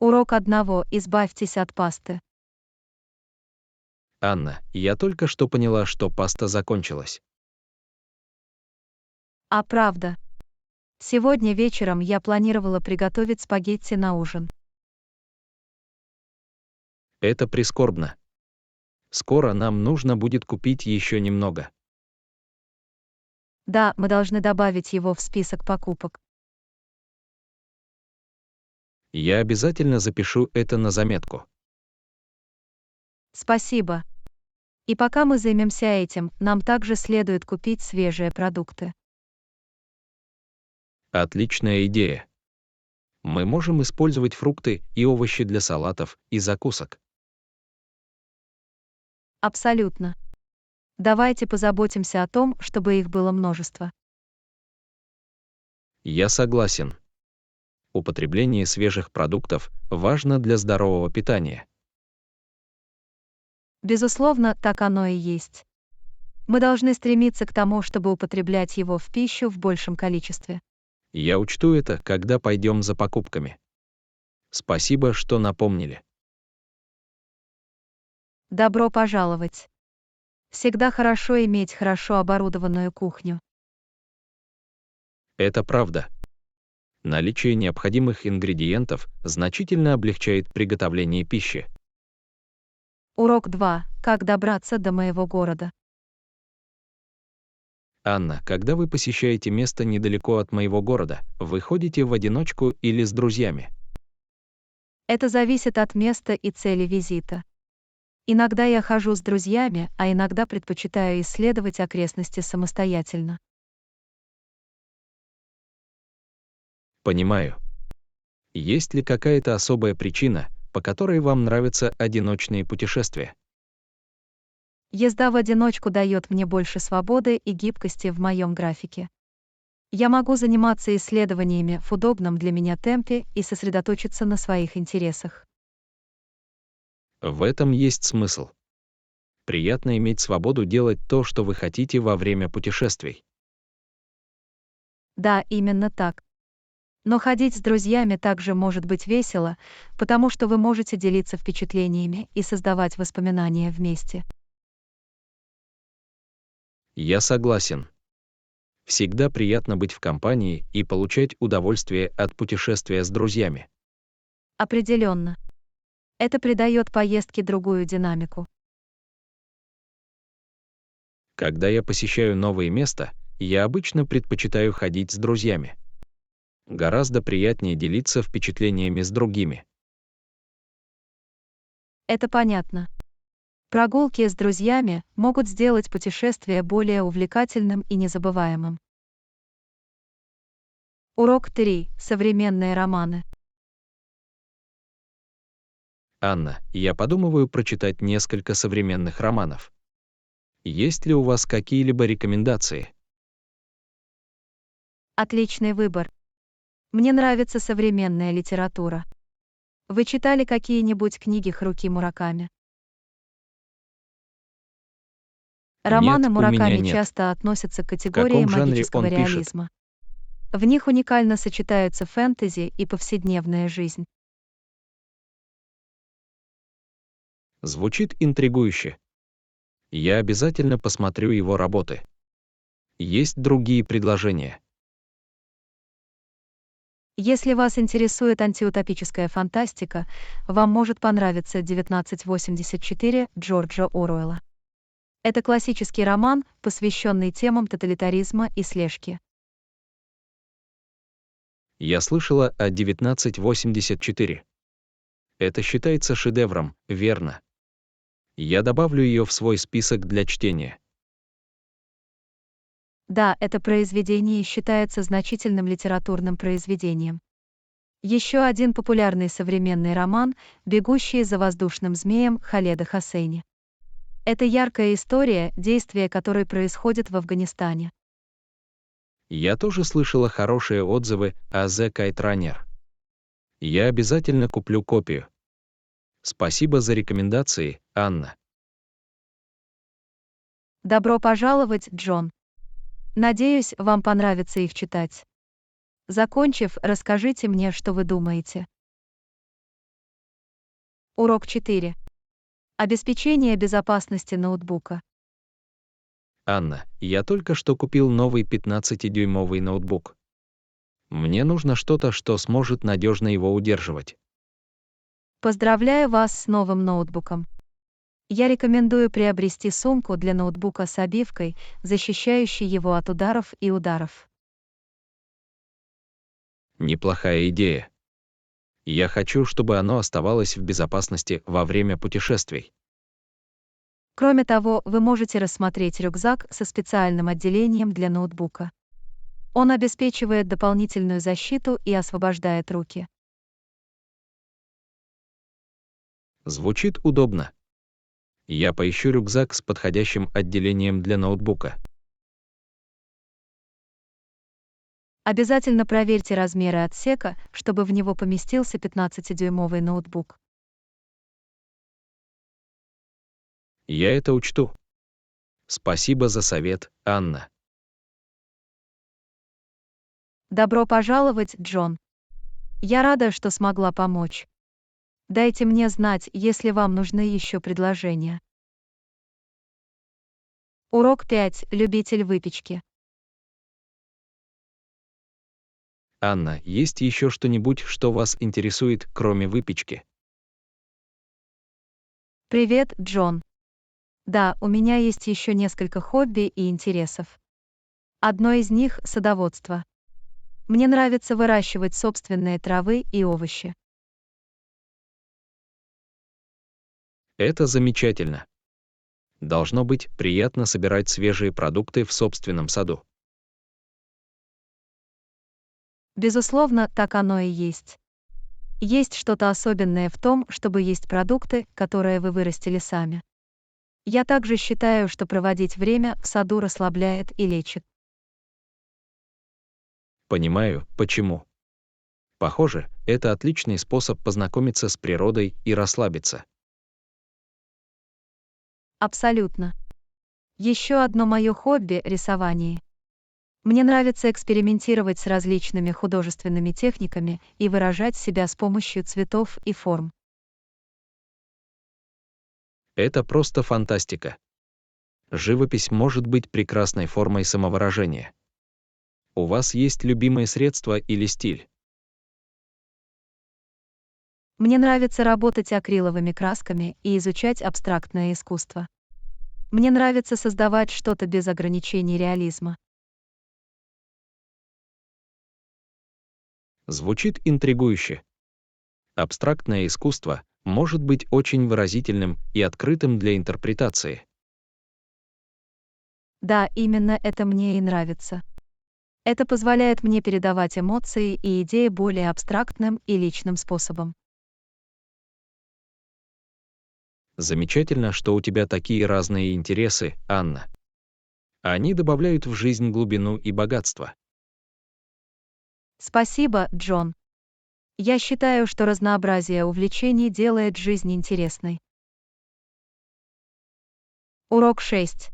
Урок одного. Избавьтесь от пасты. Анна, я только что поняла, что паста закончилась. А правда. Сегодня вечером я планировала приготовить спагетти на ужин. Это прискорбно. Скоро нам нужно будет купить еще немного. Да, мы должны добавить его в список покупок. Я обязательно запишу это на заметку. Спасибо. И пока мы займемся этим, нам также следует купить свежие продукты. Отличная идея. Мы можем использовать фрукты и овощи для салатов и закусок. Абсолютно. Давайте позаботимся о том, чтобы их было множество. Я согласен. Употребление свежих продуктов важно для здорового питания. Безусловно, так оно и есть. Мы должны стремиться к тому, чтобы употреблять его в пищу в большем количестве. Я учту это, когда пойдем за покупками. Спасибо, что напомнили. Добро пожаловать. Всегда хорошо иметь хорошо оборудованную кухню. Это правда. Наличие необходимых ингредиентов значительно облегчает приготовление пищи. Урок 2. Как добраться до моего города. Анна, когда вы посещаете место недалеко от моего города, вы ходите в одиночку или с друзьями? Это зависит от места и цели визита. Иногда я хожу с друзьями, а иногда предпочитаю исследовать окрестности самостоятельно. Понимаю. Есть ли какая-то особая причина, по которой вам нравятся одиночные путешествия? Езда в одиночку дает мне больше свободы и гибкости в моем графике. Я могу заниматься исследованиями в удобном для меня темпе и сосредоточиться на своих интересах. В этом есть смысл. Приятно иметь свободу делать то, что вы хотите во время путешествий. Да, именно так. Но ходить с друзьями также может быть весело, потому что вы можете делиться впечатлениями и создавать воспоминания вместе. Я согласен. Всегда приятно быть в компании и получать удовольствие от путешествия с друзьями. Определенно. Это придает поездке другую динамику. Когда я посещаю новые места, я обычно предпочитаю ходить с друзьями. Гораздо приятнее делиться впечатлениями с другими. Это понятно. Прогулки с друзьями могут сделать путешествие более увлекательным и незабываемым. Урок 3. Современные романы. Анна, я подумываю прочитать несколько современных романов. Есть ли у вас какие-либо рекомендации? Отличный выбор. Мне нравится современная литература. Вы читали какие-нибудь книги Харуки Мураками? Романы Нет, у меня Мураками нет. часто относятся к В категории каком жанре магического он пишет? реализма. В них уникально сочетаются фэнтези и повседневная жизнь. Звучит интригующе. Я обязательно посмотрю его работы. Есть другие предложения. Если вас интересует антиутопическая фантастика, вам может понравиться 1984 Джорджа Оруэлла. Это классический роман, посвященный темам тоталитаризма и слежки. Я слышала о 1984. Это считается шедевром, верно? Я добавлю ее в свой список для чтения. Да, это произведение считается значительным литературным произведением. Еще один популярный современный роман «Бегущие за воздушным змеем» Халеда Хоссейни. Это яркая история, действие которой происходит в Афганистане. Я тоже слышала хорошие отзывы о The Kite Runner. Я обязательно куплю копию. Спасибо за рекомендации, Анна. Добро пожаловать, Джон. Надеюсь, вам понравится их читать. Закончив, расскажите мне, что вы думаете. Урок 4. Обеспечение безопасности ноутбука. Анна, я только что купил новый 15-дюймовый ноутбук. Мне нужно что-то, что сможет надежно его удерживать. Поздравляю вас с новым ноутбуком. Я рекомендую приобрести сумку для ноутбука с обивкой, защищающей его от ударов и ударов. Неплохая идея. Я хочу, чтобы оно оставалось в безопасности во время путешествий. Кроме того, вы можете рассмотреть рюкзак со специальным отделением для ноутбука. Он обеспечивает дополнительную защиту и освобождает руки. Звучит удобно. Я поищу рюкзак с подходящим отделением для ноутбука. Обязательно проверьте размеры отсека, чтобы в него поместился 15-дюймовый ноутбук. Я это учту. Спасибо за совет, Анна. Добро пожаловать, Джон. Я рада, что смогла помочь. Дайте мне знать, если вам нужны еще предложения. Урок 5. Любитель выпечки. Анна, есть еще что-нибудь, что вас интересует, кроме выпечки? Привет, Джон. Да, у меня есть еще несколько хобби и интересов. Одно из них — садоводство. Мне нравится выращивать собственные травы и овощи. Это замечательно. Должно быть приятно собирать свежие продукты в собственном саду. Безусловно, так оно и есть. Есть что-то особенное в том, чтобы есть продукты, которые вы вырастили сами. Я также считаю, что проводить время в саду расслабляет и лечит. Понимаю, почему. Похоже, это отличный способ познакомиться с природой и расслабиться. Абсолютно. Еще одно мое хобби — рисование. Мне нравится экспериментировать с различными художественными техниками и выражать себя с помощью цветов и форм. Это просто фантастика. Живопись может быть прекрасной формой самовыражения. У вас есть любимые средства или стиль? Мне нравится работать акриловыми красками и изучать абстрактное искусство. Мне нравится создавать что-то без ограничений реализма. Звучит интригующе. Абстрактное искусство может быть очень выразительным и открытым для интерпретации. Да, именно это мне и нравится. Это позволяет мне передавать эмоции и идеи более абстрактным и личным способом. Замечательно, что у тебя такие разные интересы, Анна. Они добавляют в жизнь глубину и богатство. Спасибо, Джон. Я считаю, что разнообразие увлечений делает жизнь интересной. Урок 6.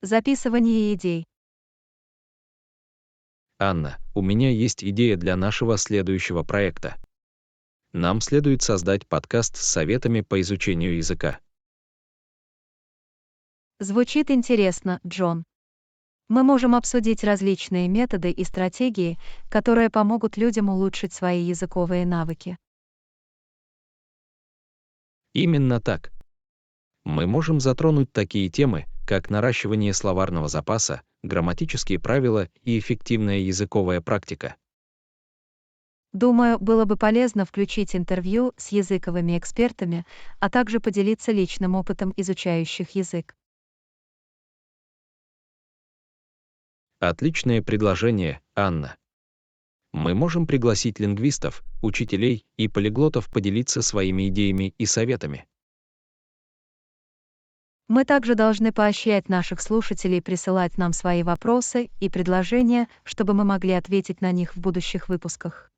Записывание идей. Анна, у меня есть идея для нашего следующего проекта. Нам следует создать подкаст с советами по изучению языка. Звучит интересно, Джон. Мы можем обсудить различные методы и стратегии, которые помогут людям улучшить свои языковые навыки. Именно так. Мы можем затронуть такие темы, как наращивание словарного запаса, грамматические правила и эффективная языковая практика. Думаю, было бы полезно включить интервью с языковыми экспертами, а также поделиться личным опытом изучающих язык. Отличное предложение, Анна. Мы можем пригласить лингвистов, учителей и полиглотов поделиться своими идеями и советами. Мы также должны поощрять наших слушателей присылать нам свои вопросы и предложения, чтобы мы могли ответить на них в будущих выпусках.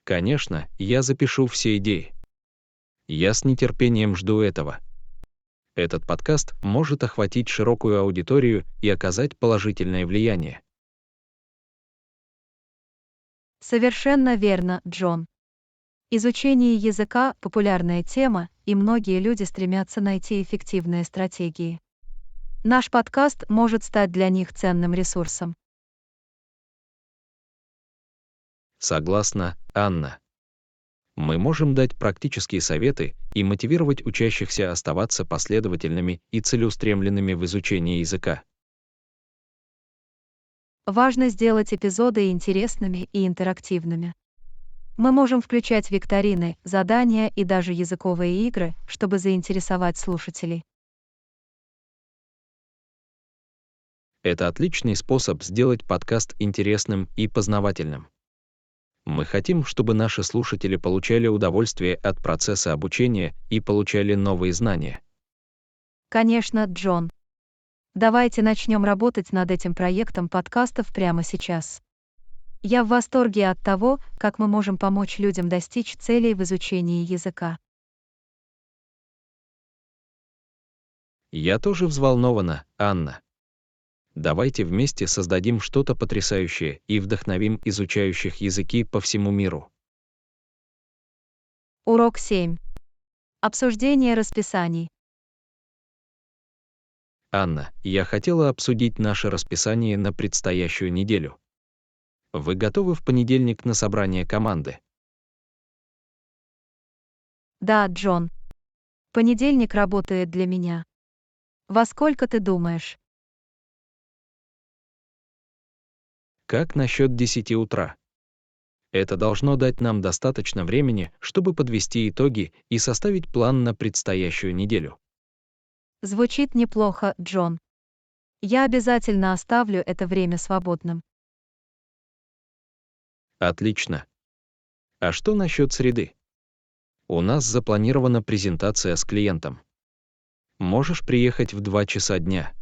Конечно, я запишу все идеи. Я с нетерпением жду этого. Этот подкаст может охватить широкую аудиторию и оказать положительное влияние. Совершенно верно, Джон. Изучение языка — популярная тема, и многие люди стремятся найти эффективные стратегии. Наш подкаст может стать для них ценным ресурсом. Согласна, Анна. Мы можем дать практические советы и мотивировать учащихся оставаться последовательными и целеустремленными в изучении языка. Важно сделать эпизоды интересными и интерактивными. Мы можем включать викторины, задания и даже языковые игры, чтобы заинтересовать слушателей. Это отличный способ сделать подкаст интересным и познавательным. Мы хотим, чтобы наши слушатели получали удовольствие от процесса обучения и получали новые знания. Конечно, Джон. Давайте начнем работать над этим проектом подкастов прямо сейчас. Я в восторге от того, как мы можем помочь людям достичь целей в изучении языка. Я тоже взволнована, Анна. Давайте вместе создадим что-то потрясающее и вдохновим изучающих языки по всему миру. Урок 7. Обсуждение расписаний. Анна, я хотела обсудить наше расписание на предстоящую неделю. Вы готовы в понедельник на собрание команды? Да, Джон. Понедельник работает для меня. Во сколько ты думаешь? Как насчет 10 утра? Это должно дать нам достаточно времени, чтобы подвести итоги и составить план на предстоящую неделю. Звучит неплохо, Джон. Я обязательно оставлю это время свободным. Отлично. А что насчет среды? У нас запланирована презентация с клиентом. Можешь приехать в 2 часа дня.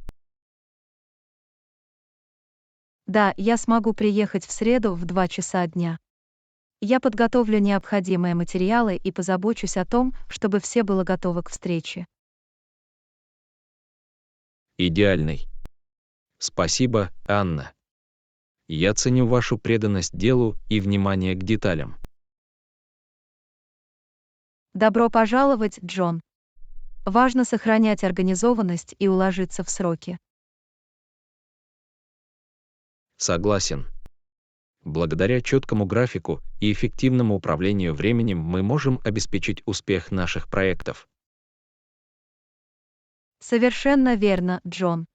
Да, я смогу приехать в среду в 2 часа дня. Я подготовлю необходимые материалы и позабочусь о том, чтобы все было готово к встрече. Идеальный. Спасибо, Анна. Я ценю вашу преданность делу и внимание к деталям. Добро пожаловать, Джон. Важно сохранять организованность и уложиться в сроки. Согласен. Благодаря четкому графику и эффективному управлению временем мы можем обеспечить успех наших проектов. Совершенно верно, Джон.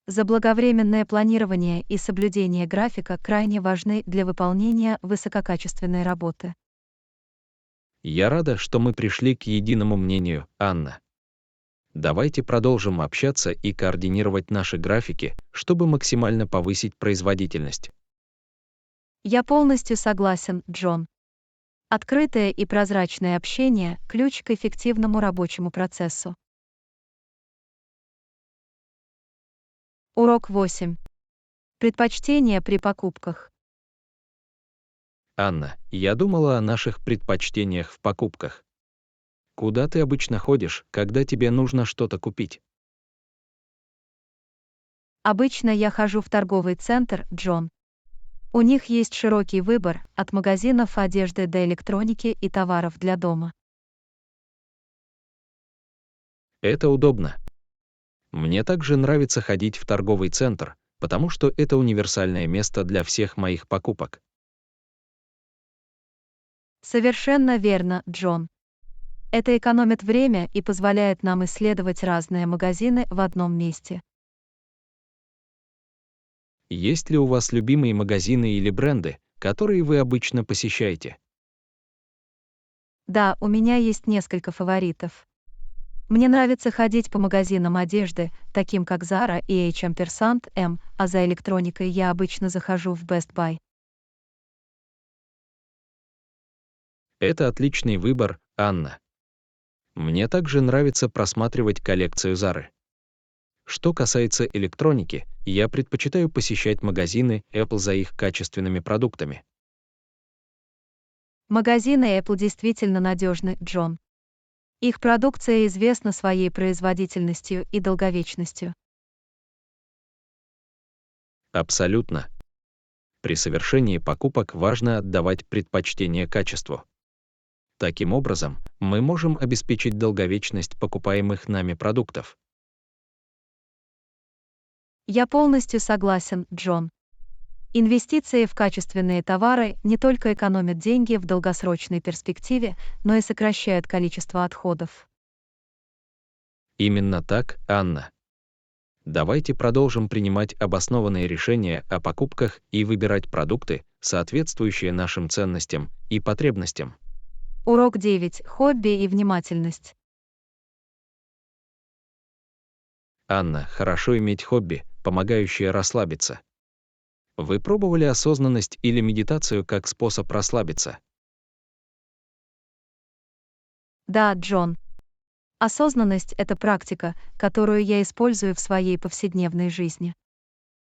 Заблаговременное планирование и соблюдение графика крайне важны для выполнения высококачественной работы. Я рада, что мы пришли к единому мнению, Анна. Давайте продолжим общаться и координировать наши графики, чтобы максимально повысить производительность. Я полностью согласен, Джон. Открытое и прозрачное общение — ключ к эффективному рабочему процессу. Урок 8. Предпочтения при покупках. Анна, я думала о наших предпочтениях в покупках. Куда ты обычно ходишь, когда тебе нужно что-то купить? Обычно я хожу в торговый центр, Джон. У них есть широкий выбор, от магазинов одежды до электроники и товаров для дома. Это удобно. Мне также нравится ходить в торговый центр, потому что это универсальное место для всех моих покупок. Совершенно верно, Джон. Это экономит время и позволяет нам исследовать разные магазины в одном месте. Есть ли у вас любимые магазины или бренды, которые вы обычно посещаете? Да, у меня есть несколько фаворитов. Мне нравится ходить по магазинам одежды, таким как Zara и H&M, а за электроникой я обычно захожу в Best Buy. Это отличный выбор, Анна. Мне также нравится просматривать коллекцию Zara. Что касается электроники, я предпочитаю посещать магазины Apple за их качественными продуктами. Магазины Apple действительно надежны, Джон. Их продукция известна своей производительностью и долговечностью. Абсолютно. При совершении покупок важно отдавать предпочтение качеству. Таким образом, мы можем обеспечить долговечность покупаемых нами продуктов. Я полностью согласен, Джон. Инвестиции в качественные товары не только экономят деньги в долгосрочной перспективе, но и сокращают количество отходов. Именно так, Анна. Давайте продолжим принимать обоснованные решения о покупках и выбирать продукты, соответствующие нашим ценностям и потребностям. Урок 9. Хобби и внимательность. Анна, хорошо иметь хобби, помогающее расслабиться. Вы пробовали осознанность или медитацию как способ расслабиться? Да, Джон. Осознанность — это практика, которую я использую в своей повседневной жизни.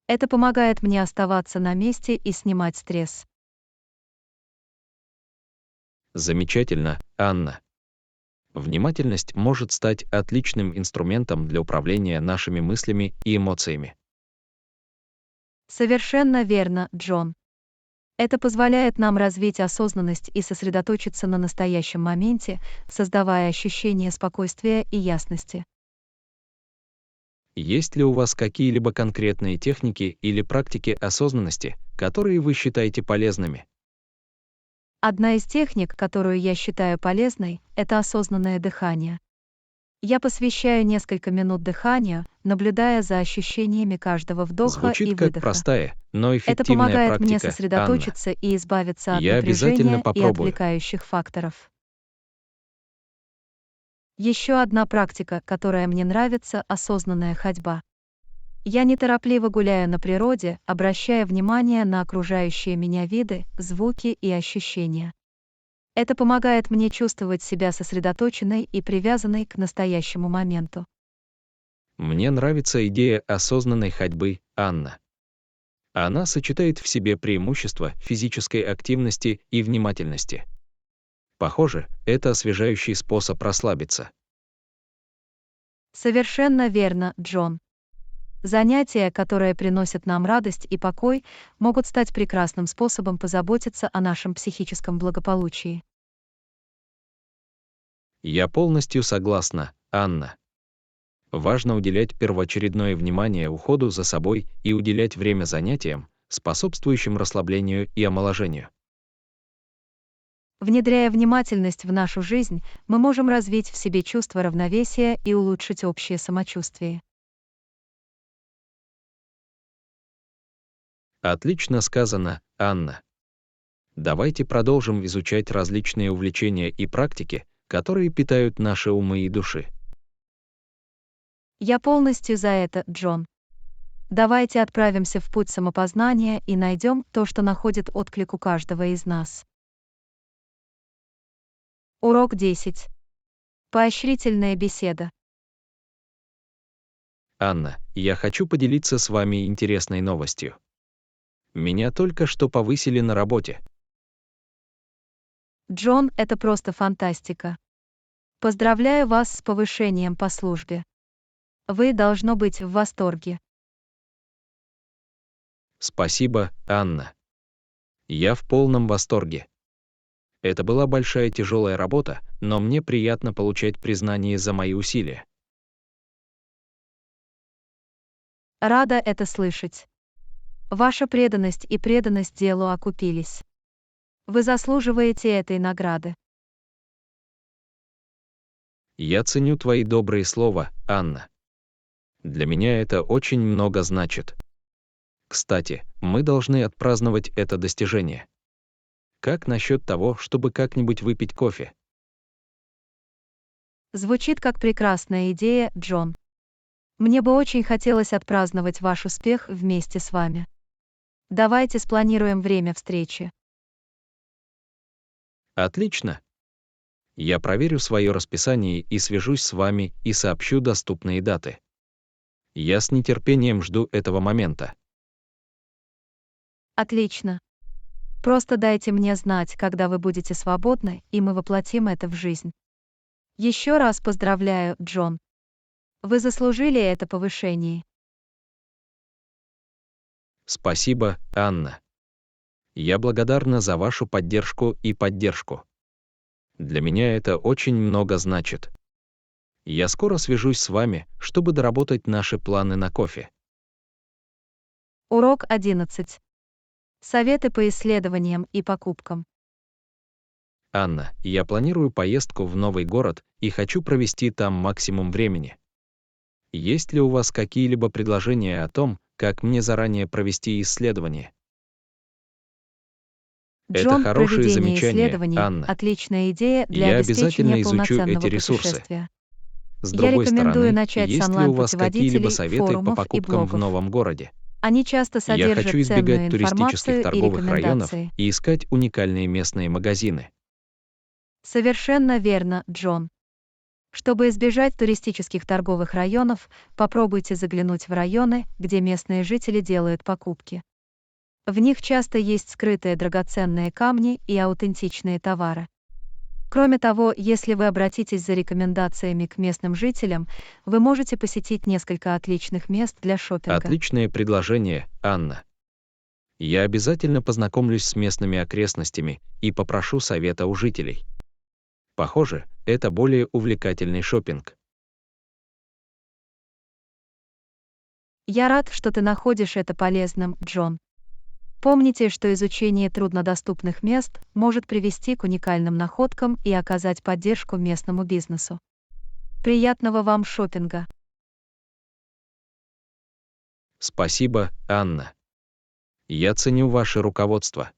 Это помогает мне оставаться на месте и снимать стресс. Замечательно, Анна. Внимательность может стать отличным инструментом для управления нашими мыслями и эмоциями. Совершенно верно, Джон. Это позволяет нам развить осознанность и сосредоточиться на настоящем моменте, создавая ощущение спокойствия и ясности. Есть ли у вас какие-либо конкретные техники или практики осознанности, которые вы считаете полезными? Одна из техник, которую я считаю полезной, это осознанное дыхание. Я посвящаю несколько минут дыханию, наблюдая за ощущениями каждого вдоха Звучит и как выдоха. простая, но Это эффективная помогает мне практика, Анна. сосредоточиться и избавиться от Я обязательно напряжения и попробую. отвлекающих факторов. Еще одна практика, которая мне нравится — осознанная ходьба. Я неторопливо гуляю на природе, обращая внимание на окружающие меня виды, звуки и ощущения. Это помогает мне чувствовать себя сосредоточенной и привязанной к настоящему моменту. Мне нравится идея осознанной ходьбы, Анна. Она сочетает в себе преимущества физической активности и внимательности. Похоже, это освежающий способ расслабиться. Совершенно верно, Джон. Занятия, которые приносят нам радость и покой, могут стать прекрасным способом позаботиться о нашем психическом благополучии. Я полностью согласна, Анна. Важно уделять первоочередное внимание уходу за собой и уделять время занятиям, способствующим расслаблению и омоложению. Внедряя внимательность в нашу жизнь, мы можем развить в себе чувство равновесия и улучшить общее самочувствие. Отлично сказано, Анна. Давайте продолжим изучать различные увлечения и практики, которые питают наши умы и души. Я полностью за это, Джон. Давайте отправимся в путь самопознания и найдем то, что находит отклик у каждого из нас. Урок 10. Поощрительная беседа. Анна, я хочу поделиться с вами интересной новостью. Меня только что повысили на работе. Джон, это просто фантастика. Поздравляю вас с повышением по службе. Вы должно быть в восторге. Спасибо, Анна. Я в полном восторге. Это была большая тяжелая работа, но мне приятно получать признание за мои усилия. Рада это слышать. Ваша преданность и преданность делу окупились. Вы заслуживаете этой награды. Я ценю твои добрые слова, Анна. Для меня это очень много значит. Кстати, мы должны отпраздновать это достижение. Как насчет того, чтобы как-нибудь выпить кофе? Звучит как прекрасная идея, Джон. Мне бы очень хотелось отпраздновать ваш успех вместе с вами. Давайте спланируем время встречи. Отлично. Я проверю свое расписание и свяжусь с вами и сообщу доступные даты. Я с нетерпением жду этого момента. Отлично. Просто дайте мне знать, когда вы будете свободны, и мы воплотим это в жизнь. Еще раз поздравляю, Джон. Вы заслужили это повышение. Для меня это очень много значит. Я скоро свяжусь с вами, чтобы доработать наши планы на кофе. Урок 11. Советы по исследованиям и покупкам. Анна, я планирую поездку в новый город и хочу провести там максимум времени. Есть ли у вас какие-либо предложения о том, как мне заранее провести исследование? Это Джон, хорошие проведение замечания, исследований — Анна. отличная идея для Я обеспечения обязательно изучу эти полноценного ресурсы. путешествия. С Я другой рекомендую стороны, начать с есть ли у вас какие-либо онлайн-путеводителей, советы по форумов и покупкам в блогов. новом городе? Они часто Я хочу содержат избегать ценную туристических информацию и торговых районов рекомендации. и искать уникальные местные магазины. Совершенно верно, Джон. Чтобы избежать туристических торговых районов, попробуйте заглянуть в районы, где местные жители делают покупки. В них часто есть скрытые драгоценные камни и аутентичные товары. Кроме того, если вы обратитесь за рекомендациями к местным жителям, вы можете посетить несколько отличных мест для шопинга. Отличное предложение, Анна. Я обязательно познакомлюсь с местными окрестностями и попрошу совета у жителей. Похоже, это более увлекательный шопинг. Я рад, что ты находишь это полезным, Джон. Помните, что изучение труднодоступных мест может привести к уникальным находкам и оказать поддержку местному бизнесу. Приятного вам шопинга! Спасибо, Анна. Я ценю ваше руководство.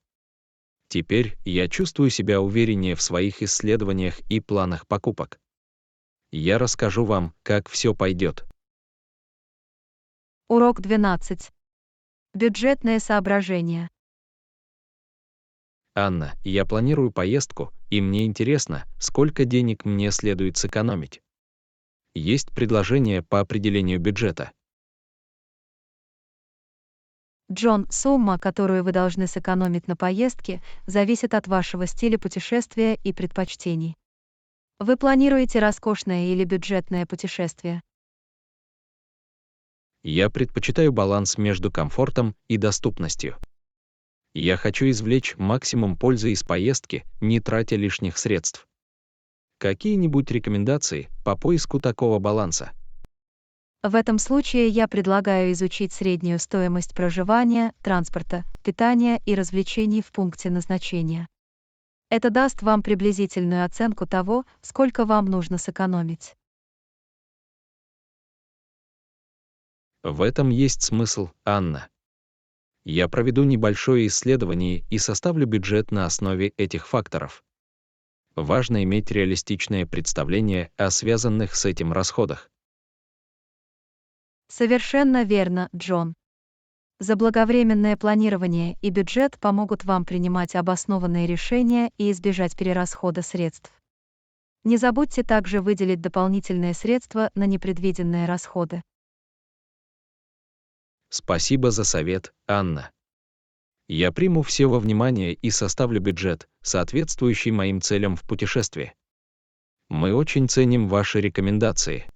Теперь я чувствую себя увереннее в своих исследованиях и планах покупок. Я расскажу вам, как все пойдет. Урок 12. Бюджетные соображения. Анна, я планирую поездку, и мне интересно, сколько денег мне следует сэкономить. Есть предложение по определению бюджета. Джон, сумма, которую вы должны сэкономить на поездке, зависит от вашего стиля путешествия и предпочтений. Вы планируете роскошное или бюджетное путешествие? Я предпочитаю баланс между комфортом и доступностью. Я хочу извлечь максимум пользы из поездки, не тратя лишних средств. Какие-нибудь рекомендации по поиску такого баланса? В этом случае я предлагаю изучить среднюю стоимость проживания, транспорта, питания и развлечений в пункте назначения. Это даст вам приблизительную оценку того, сколько вам нужно сэкономить. В этом есть смысл, Анна. Я проведу небольшое исследование и составлю бюджет на основе этих факторов. Важно иметь реалистичное представление о связанных с этим расходах. Совершенно верно, Джон. Заблаговременное планирование и бюджет помогут вам принимать обоснованные решения и избежать перерасхода средств. Не забудьте также выделить дополнительные средства на непредвиденные расходы. Спасибо за совет, Анна. Я приму все во внимание и составлю бюджет, соответствующий моим целям в путешествии. Мы очень ценим ваши рекомендации.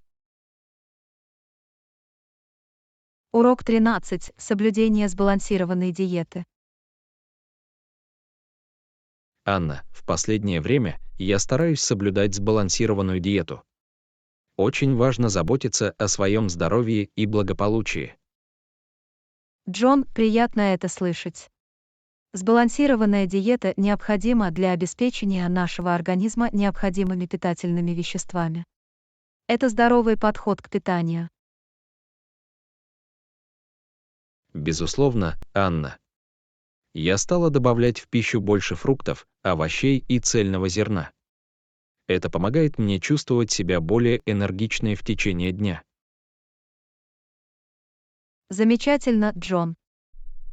Урок 13. Соблюдение сбалансированной диеты. Анна, в последнее время я стараюсь соблюдать сбалансированную диету. Очень важно заботиться о своем здоровье и благополучии. Джон, приятно это слышать. Сбалансированная диета необходима для обеспечения нашего организма необходимыми питательными веществами. Это здоровый подход к питанию. Безусловно, Анна. Я стала добавлять в пищу больше фруктов, овощей и цельного зерна. Это помогает мне чувствовать себя более энергичной в течение дня. Замечательно, Джон.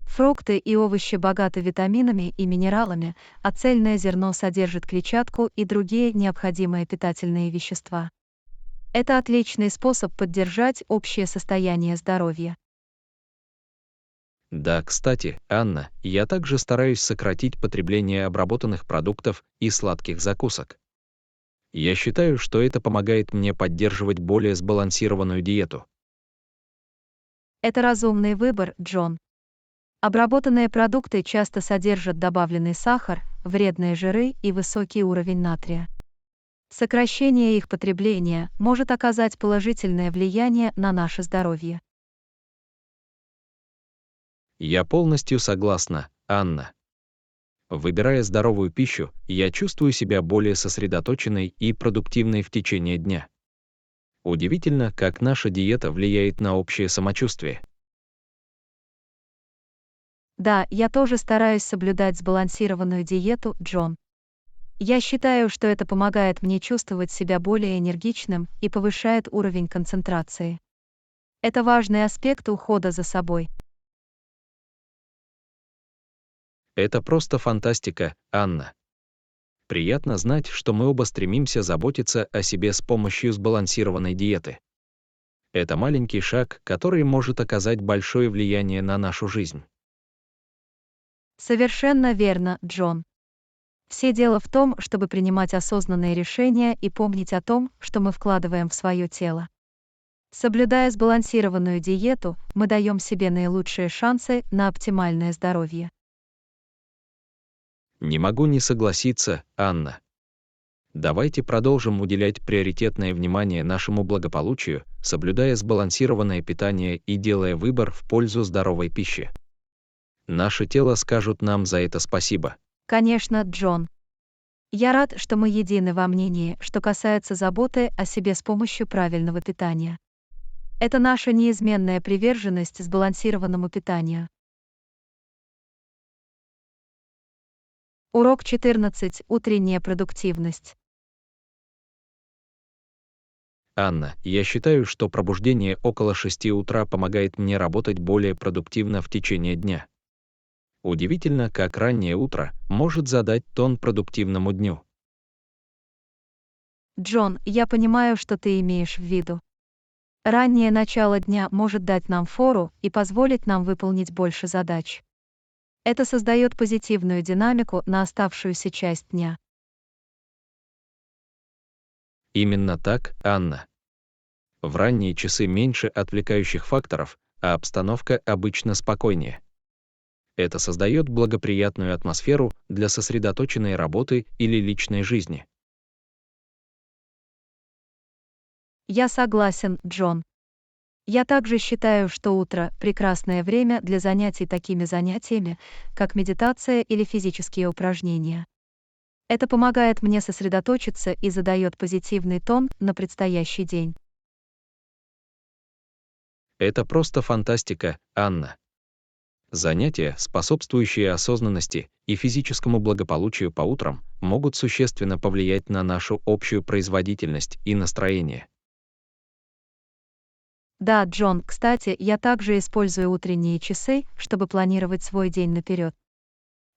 Фрукты и овощи богаты витаминами и минералами, а цельное зерно содержит клетчатку и другие необходимые питательные вещества. Это отличный способ поддержать общее состояние здоровья. Да, кстати, Анна, я также стараюсь сократить потребление обработанных продуктов и сладких закусок. Я считаю, что это помогает мне поддерживать более сбалансированную диету. Это разумный выбор, Джон. Обработанные продукты часто содержат добавленный сахар, вредные жиры и высокий уровень натрия. Сокращение их потребления может оказать положительное влияние на наше здоровье. Я полностью согласна, Анна. Выбирая здоровую пищу, я чувствую себя более сосредоточенной и продуктивной в течение дня. Удивительно, как наша диета влияет на общее самочувствие. Да, я тоже стараюсь соблюдать сбалансированную диету, Джон. Я считаю, что это помогает мне чувствовать себя более энергичным и повышает уровень концентрации. Это важный аспект ухода за собой. Это просто фантастика, Анна. Приятно знать, что мы оба стремимся заботиться о себе с помощью сбалансированной диеты. Это маленький шаг, который может оказать большое влияние на нашу жизнь. Совершенно верно, Джон. Все дело в том, чтобы принимать осознанные решения и помнить о том, что мы вкладываем в свое тело. Соблюдая сбалансированную диету, мы даем себе наилучшие шансы на оптимальное здоровье. Не могу не согласиться, Анна. Давайте продолжим уделять приоритетное внимание нашему благополучию, соблюдая сбалансированное питание и делая выбор в пользу здоровой пищи. Наше тело скажут нам за это спасибо. Конечно, Джон. Я рад, что мы едины во мнении, что касается заботы о себе с помощью правильного питания. Это наша неизменная приверженность сбалансированному питанию. Урок 14. Утренняя продуктивность. Анна, я считаю, что пробуждение около 6 утра помогает мне работать более продуктивно в течение дня. Удивительно, как раннее утро может задать тон продуктивному дню. Джон, я понимаю, что ты имеешь в виду. Раннее начало дня может дать нам фору и позволить нам выполнить больше задач. Это создает позитивную динамику на оставшуюся часть дня. Именно так, Анна. В ранние часы меньше отвлекающих факторов, а обстановка обычно спокойнее. Это создает благоприятную атмосферу для сосредоточенной работы или личной жизни. Я согласен, Джон. Я также считаю, что утро– прекрасное время для занятий такими занятиями, как медитация или физические упражнения. Это помогает мне сосредоточиться и задает позитивный тон на предстоящий день. Это просто фантастика, Анна. Занятия, способствующие осознанности и физическому благополучию по утрам, могут существенно повлиять на нашу общую производительность и настроение. Да, Джон, кстати, я также использую утренние часы, чтобы планировать свой день наперед.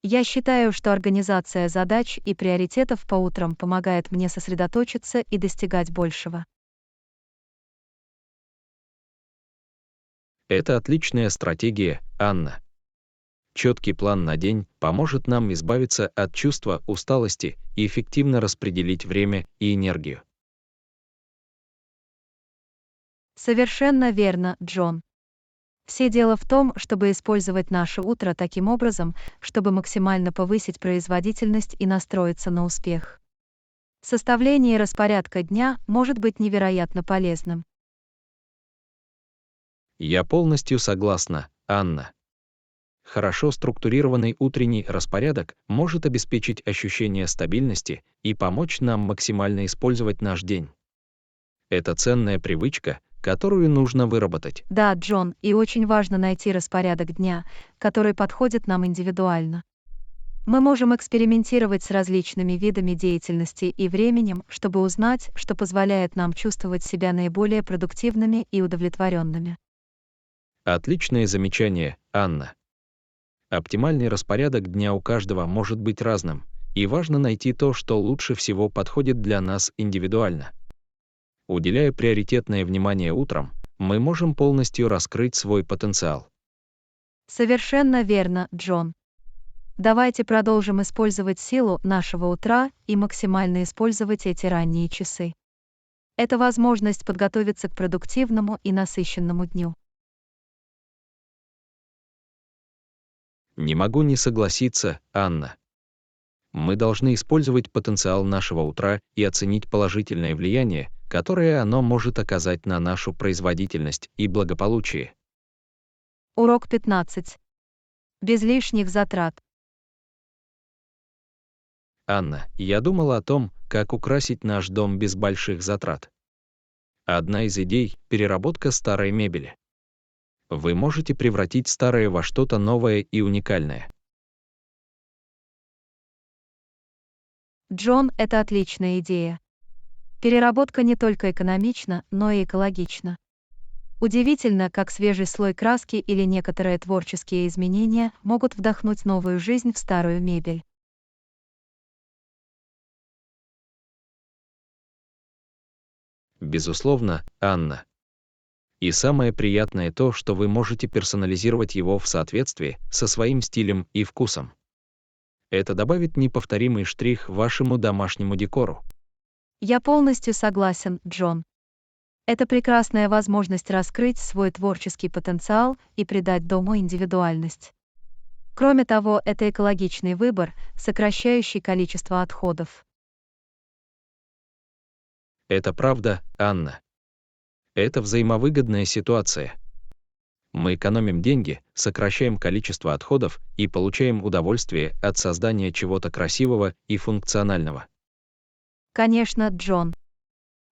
Я считаю, что организация задач и приоритетов по утрам помогает мне сосредоточиться и достигать большего. Это отличная стратегия, Анна. Четкий план на день поможет нам избавиться от чувства усталости и эффективно распределить время и энергию. Совершенно верно, Джон. Все дело в том, чтобы использовать наше утро таким образом, чтобы максимально повысить производительность и настроиться на успех. Составление распорядка дня может быть невероятно полезным. Я полностью согласна, Анна. Хорошо структурированный утренний распорядок может обеспечить ощущение стабильности и помочь нам максимально использовать наш день. Это ценная привычка, которую нужно выработать. Да, Джон, и очень важно найти распорядок дня, который подходит нам индивидуально. Мы можем экспериментировать с различными видами деятельности и временем, чтобы узнать, что позволяет нам чувствовать себя наиболее продуктивными и удовлетворенными. Отличное замечание, Анна. Оптимальный распорядок дня у каждого может быть разным, и важно найти то, что лучше всего подходит для нас индивидуально. Уделяя приоритетное внимание утрам, мы можем полностью раскрыть свой потенциал. Совершенно верно, Джон. Давайте продолжим использовать силу нашего утра и максимально использовать эти ранние часы. Это возможность подготовиться к продуктивному и насыщенному дню. Не могу не согласиться, Анна. Мы должны использовать потенциал нашего утра и оценить положительное влияние, которое оно может оказать на нашу производительность и благополучие. Урок 15. Без лишних затрат. Анна, я думала о том, как украсить наш дом без больших затрат. Одна из идей – переработка старой мебели. Вы можете превратить старое во что-то новое и уникальное. Джон, это отличная идея. Переработка не только экономична, но и экологична. Удивительно, как свежий слой краски или некоторые творческие изменения могут вдохнуть новую жизнь в старую мебель. Безусловно, Анна. И самое приятное то, что вы можете персонализировать его в соответствии со своим стилем и вкусом. Это добавит неповторимый штрих вашему домашнему декору. Я полностью согласен, Джон. Это прекрасная возможность раскрыть свой творческий потенциал и придать дому индивидуальность. Кроме того, это экологичный выбор, сокращающий количество отходов. Это правда, Анна. Это взаимовыгодная ситуация. Мы экономим деньги, сокращаем количество отходов и получаем удовольствие от создания чего-то красивого и функционального. Конечно, Джон.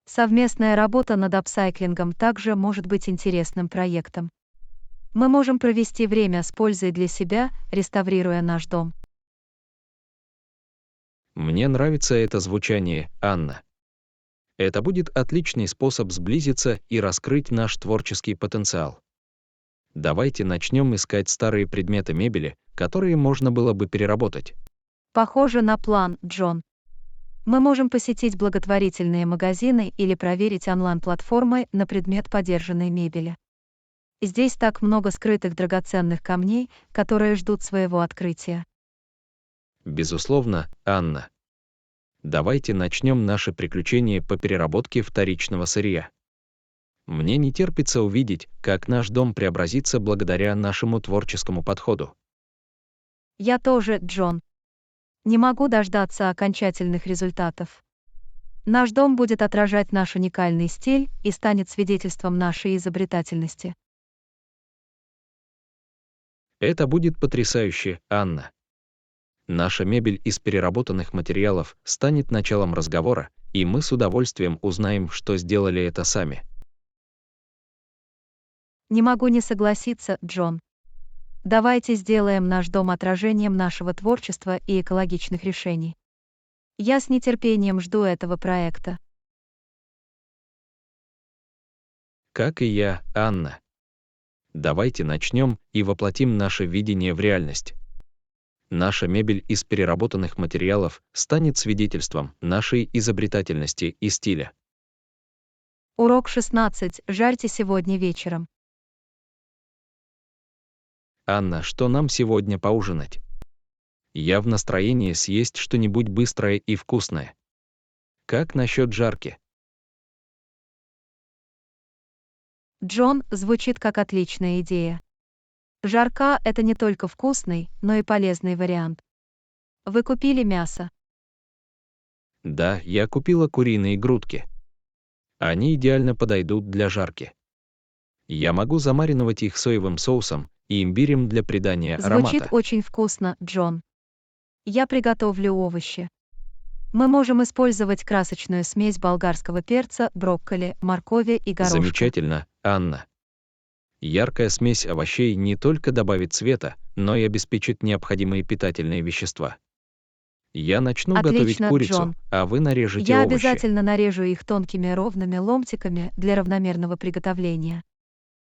Совместная работа над апсайклингом также может быть интересным проектом. Мы можем провести время с пользой для себя, реставрируя наш дом. Мне нравится это звучание, Анна. Это будет отличный способ сблизиться и раскрыть наш творческий потенциал. Давайте начнем искать старые предметы мебели, которые можно было бы переработать. Похоже на план, Джон. Мы можем посетить благотворительные магазины или проверить онлайн-платформы на предмет подержанной мебели. Здесь так много скрытых драгоценных камней, которые ждут своего открытия. Безусловно, Анна. Давайте начнем наше приключение по переработке вторичного сырья. Мне не терпится увидеть, как наш дом преобразится благодаря нашему творческому подходу. Я тоже, Джон. Не могу дождаться окончательных результатов. Наш дом будет отражать наш уникальный стиль и станет свидетельством нашей изобретательности. Это будет потрясающе, Анна. Наша мебель из переработанных материалов станет началом разговора, и мы с удовольствием узнаем, что сделали это сами. Не могу не согласиться, Джон. Давайте сделаем наш дом отражением нашего творчества и экологичных решений. Я с нетерпением жду этого проекта. Как и я, Анна. Давайте начнем и воплотим наше видение в реальность. Наша мебель из переработанных материалов станет свидетельством нашей изобретательности и стиля. Урок 16. Жарьте сегодня вечером. Анна, что нам сегодня поужинать? Я в настроении съесть что-нибудь быстрое и вкусное. Как насчет жарки? Джон, звучит как отличная идея. Жарка – это не только вкусный, но и полезный вариант. Вы купили мясо? Да, я купила куриные грудки. Они идеально подойдут для жарки. Я могу замариновать их соевым соусом и имбирем для придания аромата. Звучит очень вкусно, Джон. Я приготовлю овощи. Мы можем использовать красочную смесь болгарского перца, брокколи, моркови и горошка. Замечательно, Анна. Яркая смесь овощей не только добавит цвета, но и обеспечит необходимые питательные вещества. Я начну готовить Отлично, курицу, Джон. а вы нарежете Я овощи. обязательно нарежу их тонкими ровными ломтиками для равномерного приготовления.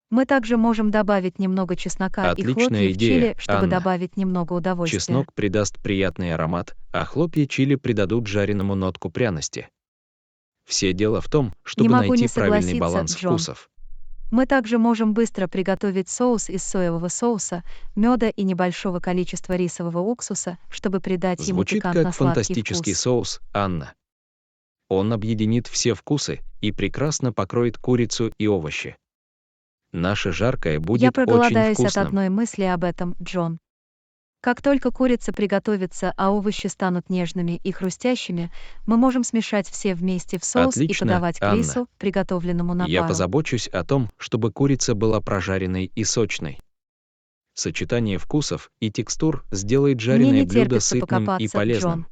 Мы также можем добавить немного чеснока и Отличная хлопьев идея, чили, чтобы Анна. добавить немного удовольствия. Чеснок придаст приятный аромат, а хлопья чили придадут жареному нотку пряности. Все дело в том, чтобы могу найти не правильный согласиться, баланс Джон. вкусов. Мы также можем быстро приготовить соус из соевого соуса, меда и небольшого количества рисового уксуса, чтобы придать ему Звучит как пикантно-сладкий фантастический вкус. соус, Анна. Он объединит все вкусы и прекрасно покроет курицу и овощи. Наше жаркое Я будет очень проголодаюсь от вкусным. одной мысли об этом, Джон. Как только курица приготовится, а овощи станут нежными и хрустящими, мы можем смешать все вместе в соус и Отлично, подавать к Анна. рису, приготовленному на Я пару. позабочусь о том, чтобы курица была прожаренной и сочной. Сочетание вкусов и текстур сделает Мне жареное не блюдо терпится сытным и покопаться, полезным. Джон.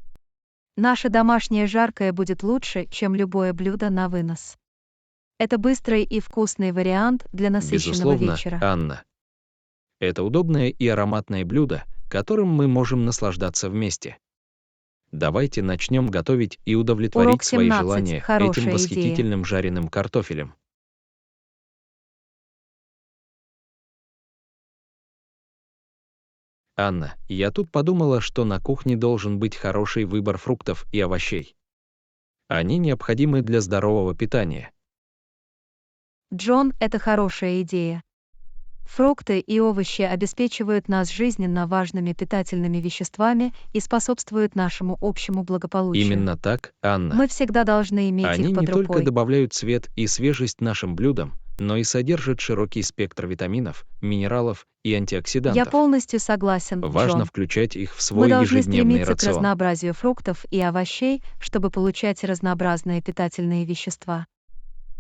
Наше домашнее жаркое будет лучше, чем любое блюдо на вынос. Это быстрый и вкусный вариант для насыщенного Безусловно, вечера. Анна. Это удобное и ароматное блюдо, которым мы можем наслаждаться вместе. Давайте начнем готовить и удовлетворить Урок свои 17. желания этим Хорошая идея. восхитительным жареным картофелем. Анна, я тут подумала, что на кухне должен быть хороший выбор фруктов и овощей. Они необходимы для здорового питания. Джон, это хорошая идея. Фрукты и овощи обеспечивают нас жизненно важными питательными веществами и способствуют нашему общему благополучию. Именно так, Анна. Мы всегда должны иметь Они их под не только рукой. добавляют цвет и свежесть нашим блюдам, но и содержат широкий спектр витаминов, минералов и Я антиоксидантов. полностью согласен, Важно Джон. включать их в Мы свой должны ежедневный стремиться к рацион. разнообразию фруктов и овощей, чтобы получать разнообразные питательные вещества.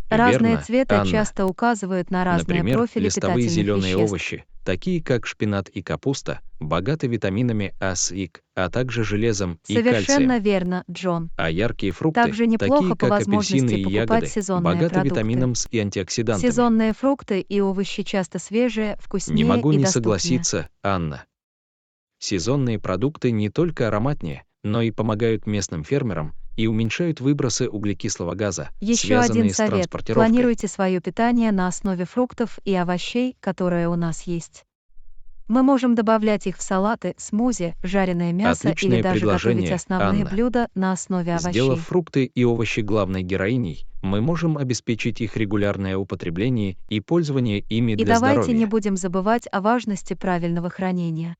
Разные Верно, цвета Анна. часто указывают на разные Например, профили листовые питательных зеленые веществ. овощи, такие как шпинат и капуста, богаты витаминами А с И К, а также железом и Совершенно кальцием. верно, Джон. А яркие фрукты, Также неплохо такие по как апельсины возможности и покупать ягоды, сезонные богаты продукты. витамином С и антиоксидантами. Сезонные фрукты и овощи часто свежие, Не вкуснее могу и не доступнее. согласиться, Анна. Сезонные продукты не только ароматнее, но и помогают местным фермерам и уменьшают выбросы углекислого газа, Еще один связанные с совет. транспортировкой. Планируйте свое питание на основе фруктов и овощей, которые у нас есть. Мы можем добавлять их в салаты, смузи, жареное мясо или Отличное даже готовить предложение, основные Анна. блюда на основе Сделав овощей. фрукты и овощи главной героиней, мы можем обеспечить их регулярное употребление и пользование ими И для давайте не здоровья. будем забывать о важности правильного хранения.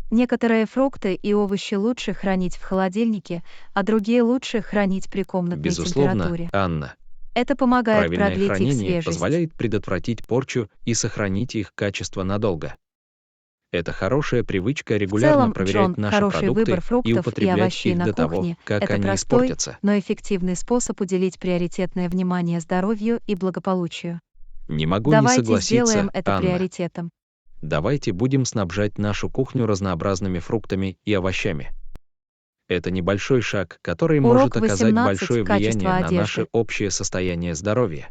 Некоторые фрукты и овощи лучше хранить в холодильнике, а другие лучше хранить при комнатной Безусловно, температуре. Анна. Это помогает Правильное продлить их хранение свежесть. позволяет предотвратить порчу и сохранить их качество надолго. Это хорошая привычка В регулярно целом, проверять Джон, наши хороший выбор продукты и фруктов и употреблять овощей их на до того, кухне – как это они простой, испортятся. но эффективный способ уделить приоритетное внимание здоровью и благополучию. Не могу не Давайте согласиться, сделаем это Анна. приоритетом. Давайте будем снабжать нашу кухню разнообразными фруктами и овощами. Это небольшой шаг, который может Урок оказать 18. большое влияние Качество на одежды. наше общее состояние здоровья.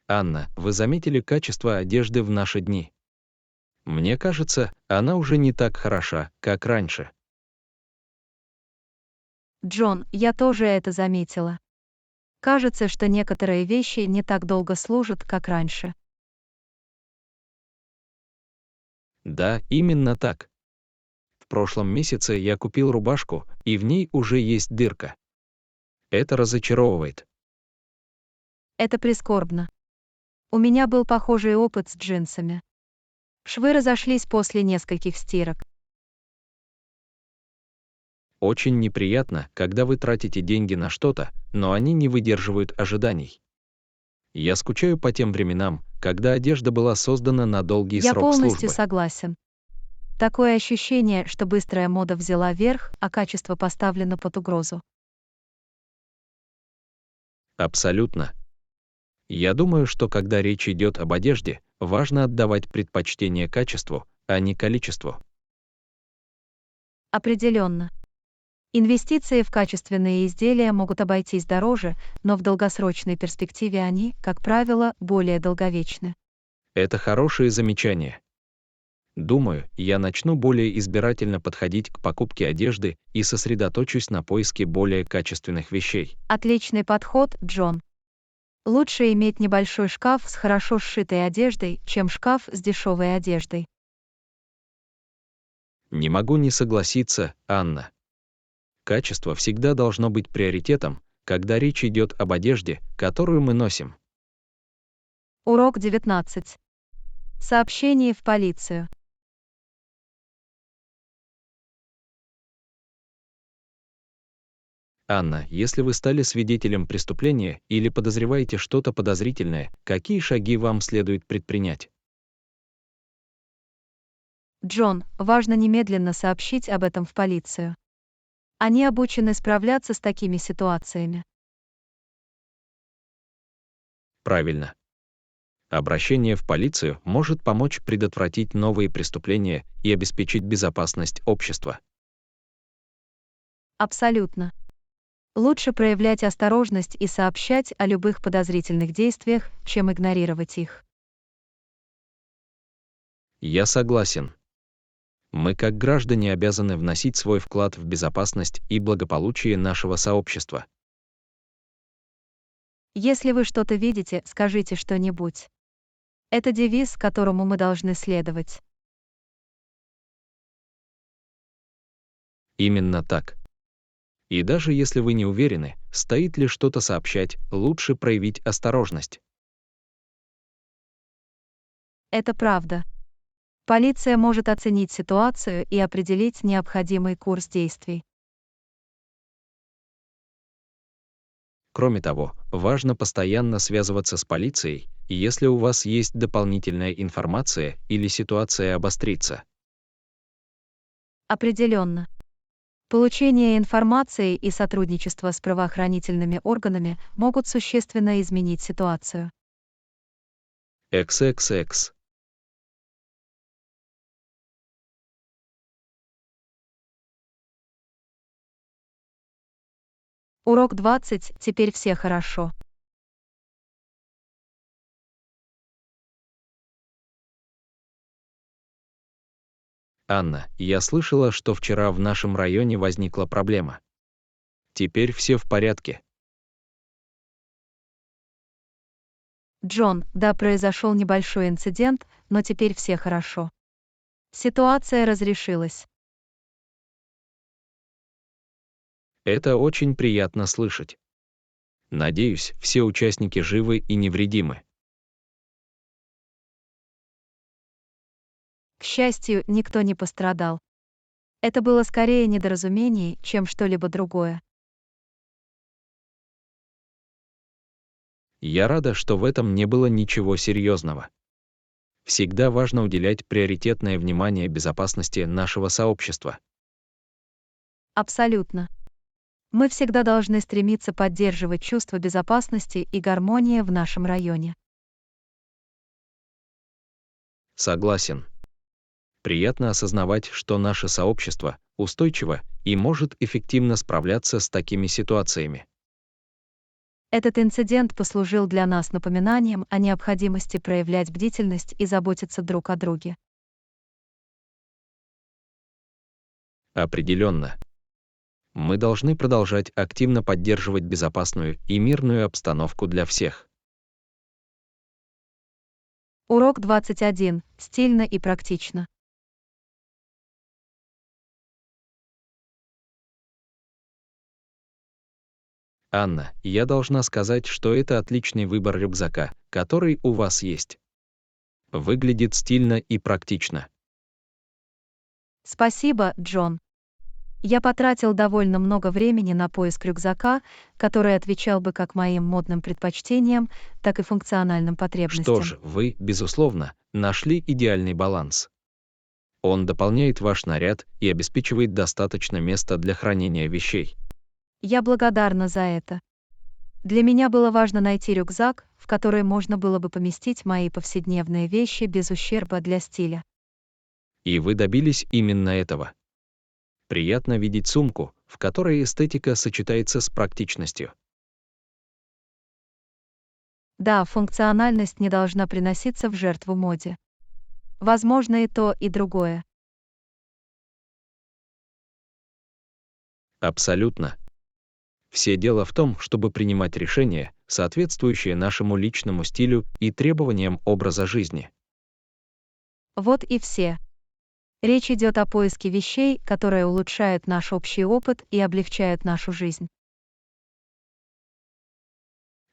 Анна, вы заметили качество одежды в наши дни? Мне кажется, она уже не так хороша, как раньше. Джон, я тоже это заметила. Кажется, что некоторые вещи не так долго служат, как раньше. Да, именно так. В прошлом месяце я купил рубашку, и в ней уже есть дырка. Это разочаровывает. Это прискорбно. У меня был похожий опыт с джинсами. Швы разошлись после нескольких стирок. Очень неприятно, когда вы тратите деньги на что-то, но они не выдерживают ожиданий. Я скучаю по тем временам, когда одежда была создана на долгий Я срок полностью службы. согласен. Такое ощущение, что быстрая мода взяла верх, а качество поставлено под угрозу. Абсолютно. Я думаю, что когда речь идет об одежде, важно отдавать предпочтение качеству, а не количеству. Определенно. Инвестиции в качественные изделия могут обойтись дороже, но в долгосрочной перспективе они, как правило, более долговечны. Это хорошее замечание. Думаю, я начну более избирательно подходить к покупке одежды и сосредоточусь на поиске более качественных вещей. Отличный подход, Джон. Лучше иметь небольшой шкаф с хорошо сшитой одеждой, чем шкаф с дешевой одеждой. Не могу не согласиться, Анна. Качество всегда должно быть приоритетом, когда речь идет об одежде, которую мы носим. Урок 19. Сообщение в полицию. Анна, если вы стали свидетелем преступления или подозреваете что-то подозрительное, какие шаги вам следует предпринять? Джон, важно немедленно сообщить об этом в полицию. Они обучены справляться с такими ситуациями. Правильно. Обращение в полицию может помочь предотвратить новые преступления и обеспечить безопасность общества. Абсолютно. Лучше проявлять осторожность и сообщать о любых подозрительных действиях, чем игнорировать их. Я согласен. Мы как граждане обязаны вносить свой вклад в безопасность и благополучие нашего сообщества. Если вы что-то видите, скажите что-нибудь. Это девиз, которому мы должны следовать. Именно так. И даже если вы не уверены, стоит ли что-то сообщать, лучше проявить осторожность. Это правда. Полиция может оценить ситуацию и определить необходимый курс действий. Кроме того, важно постоянно связываться с полицией, если у вас есть дополнительная информация или ситуация обострится. Определенно. Получение информации и сотрудничество с правоохранительными органами могут существенно изменить ситуацию. XXX. Урок 20. Теперь все хорошо. Анна, я слышала, что вчера в нашем районе возникла проблема. Теперь все в порядке. Джон, да, произошел небольшой инцидент, но теперь все хорошо. Ситуация разрешилась. Это очень приятно слышать. Надеюсь, все участники живы и невредимы. К счастью, никто не пострадал. Это было скорее недоразумение, чем что-либо другое. Я рада, что в этом не было ничего серьезного. Всегда важно уделять приоритетное внимание безопасности нашего сообщества. Абсолютно. Мы всегда должны стремиться поддерживать чувство безопасности и гармонии в нашем районе. Согласен. Приятно осознавать, что наше сообщество устойчиво и может эффективно справляться с такими ситуациями. Этот инцидент послужил для нас напоминанием о необходимости проявлять бдительность и заботиться друг о друге. Определенно. Мы должны продолжать активно поддерживать безопасную и мирную обстановку для всех. Урок 21. Стильно и практично. Анна, я должна сказать, что это отличный выбор рюкзака, который у вас есть. Выглядит стильно и практично. Спасибо, Джон. Я потратил довольно много времени на поиск рюкзака, который отвечал бы как моим модным предпочтениям, так и функциональным Что потребностям. ж, вы, безусловно, нашли идеальный баланс. Он дополняет ваш наряд и обеспечивает достаточно места для хранения вещей. Я благодарна за это. Для меня было важно найти рюкзак, в который можно было бы поместить мои повседневные вещи без ущерба для стиля. И вы добились именно этого. Приятно видеть сумку, в которой эстетика сочетается с практичностью. Да, функциональность не должна приноситься в жертву моде. Возможно и то, и другое. Абсолютно. Все дело в том, чтобы принимать решения, соответствующие нашему личному стилю и требованиям образа жизни. Вот и все. Речь идет о поиске вещей, которые улучшают наш общий опыт и облегчают нашу жизнь.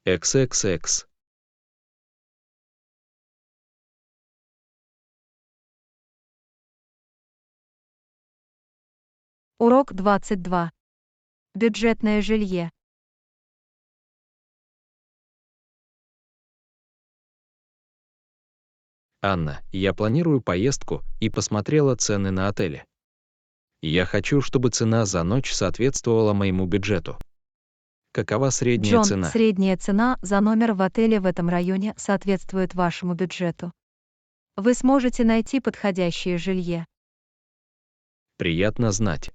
XXX. Урок 22. Бюджетное жилье. Анна, я планирую поездку и посмотрела цены на отели. Я хочу, чтобы цена за ночь соответствовала моему бюджету. Какова средняя Джон, цена? средняя цена за номер в отеле в этом районе соответствует вашему бюджету. Вы сможете найти подходящее жилье. Приятно знать.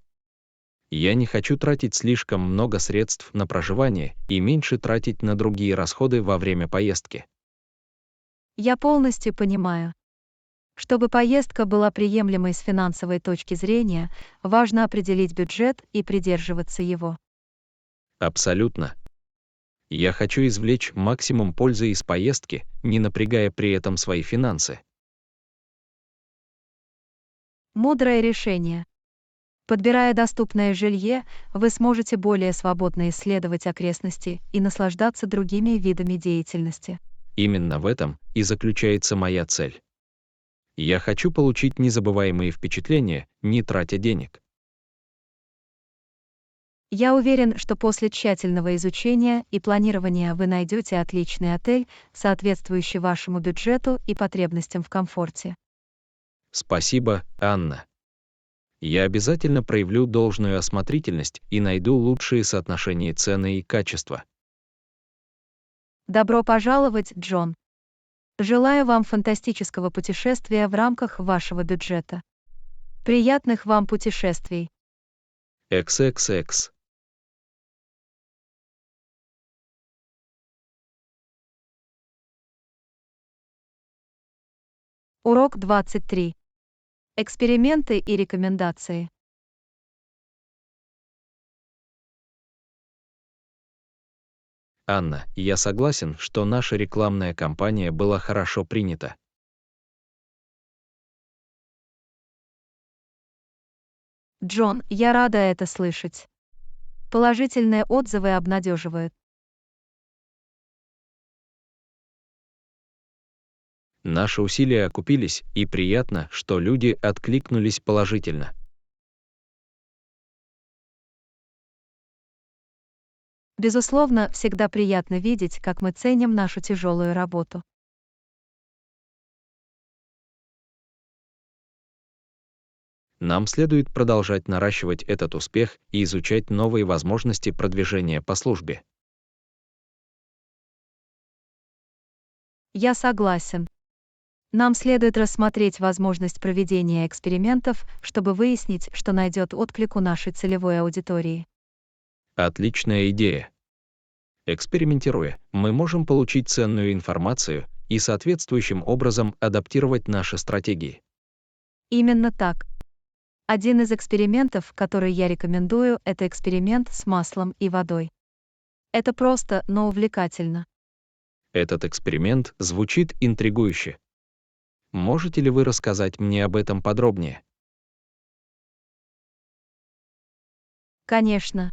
Я не хочу тратить слишком много средств на проживание и меньше тратить на другие расходы во время поездки. Я полностью понимаю. Чтобы поездка была приемлемой с финансовой точки зрения, важно определить бюджет и придерживаться его. Абсолютно. Я хочу извлечь максимум пользы из поездки, не напрягая при этом свои финансы. Мудрое решение. Подбирая доступное жилье, вы сможете более свободно исследовать окрестности и наслаждаться другими видами деятельности. Именно в этом и заключается моя цель. Я хочу получить незабываемые впечатления, не тратя денег. Я уверен, что после тщательного изучения и планирования вы найдете отличный отель, соответствующий вашему бюджету и потребностям в комфорте. Спасибо, Анна. Я обязательно проявлю должную осмотрительность и найду лучшие соотношения цены и качества. Добро пожаловать, Джон. Желаю вам фантастического путешествия в рамках вашего бюджета. Приятных вам путешествий. XXX. Урок 23. Эксперименты и рекомендации. Анна, я согласен, что наша рекламная кампания была хорошо принята. Джон, я рада это слышать. Положительные отзывы обнадеживают. Наши усилия окупились, и приятно, что люди откликнулись положительно. Безусловно, всегда приятно видеть, как мы ценим нашу тяжелую работу. Нам следует продолжать наращивать этот успех и изучать новые возможности продвижения по службе. Я согласен. Нам следует рассмотреть возможность проведения экспериментов, чтобы выяснить, что найдет отклик у нашей целевой аудитории. Отличная идея. Экспериментируя, мы можем получить ценную информацию и соответствующим образом адаптировать наши стратегии. Именно так. Один из экспериментов, который я рекомендую, это эксперимент с маслом и водой. Это просто, но увлекательно. Этот эксперимент звучит интригующе. Можете ли вы рассказать мне об этом подробнее? Конечно.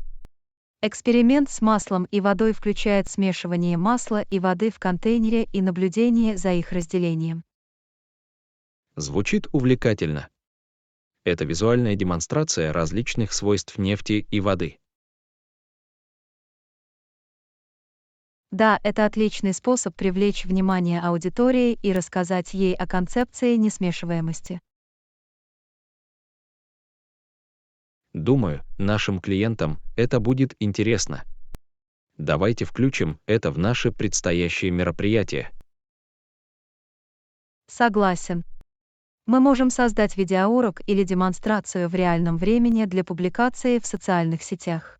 Эксперимент с маслом и водой включает смешивание масла и воды в контейнере и наблюдение за их разделением. Звучит увлекательно. Это визуальная демонстрация различных свойств нефти и воды. Да, это отличный способ привлечь внимание аудитории и рассказать ей о концепции несмешиваемости. Думаю, нашим клиентам это будет интересно. Давайте включим это в наши предстоящие мероприятия. Согласен. Мы можем создать видеоурок или демонстрацию в реальном времени для публикации в социальных сетях.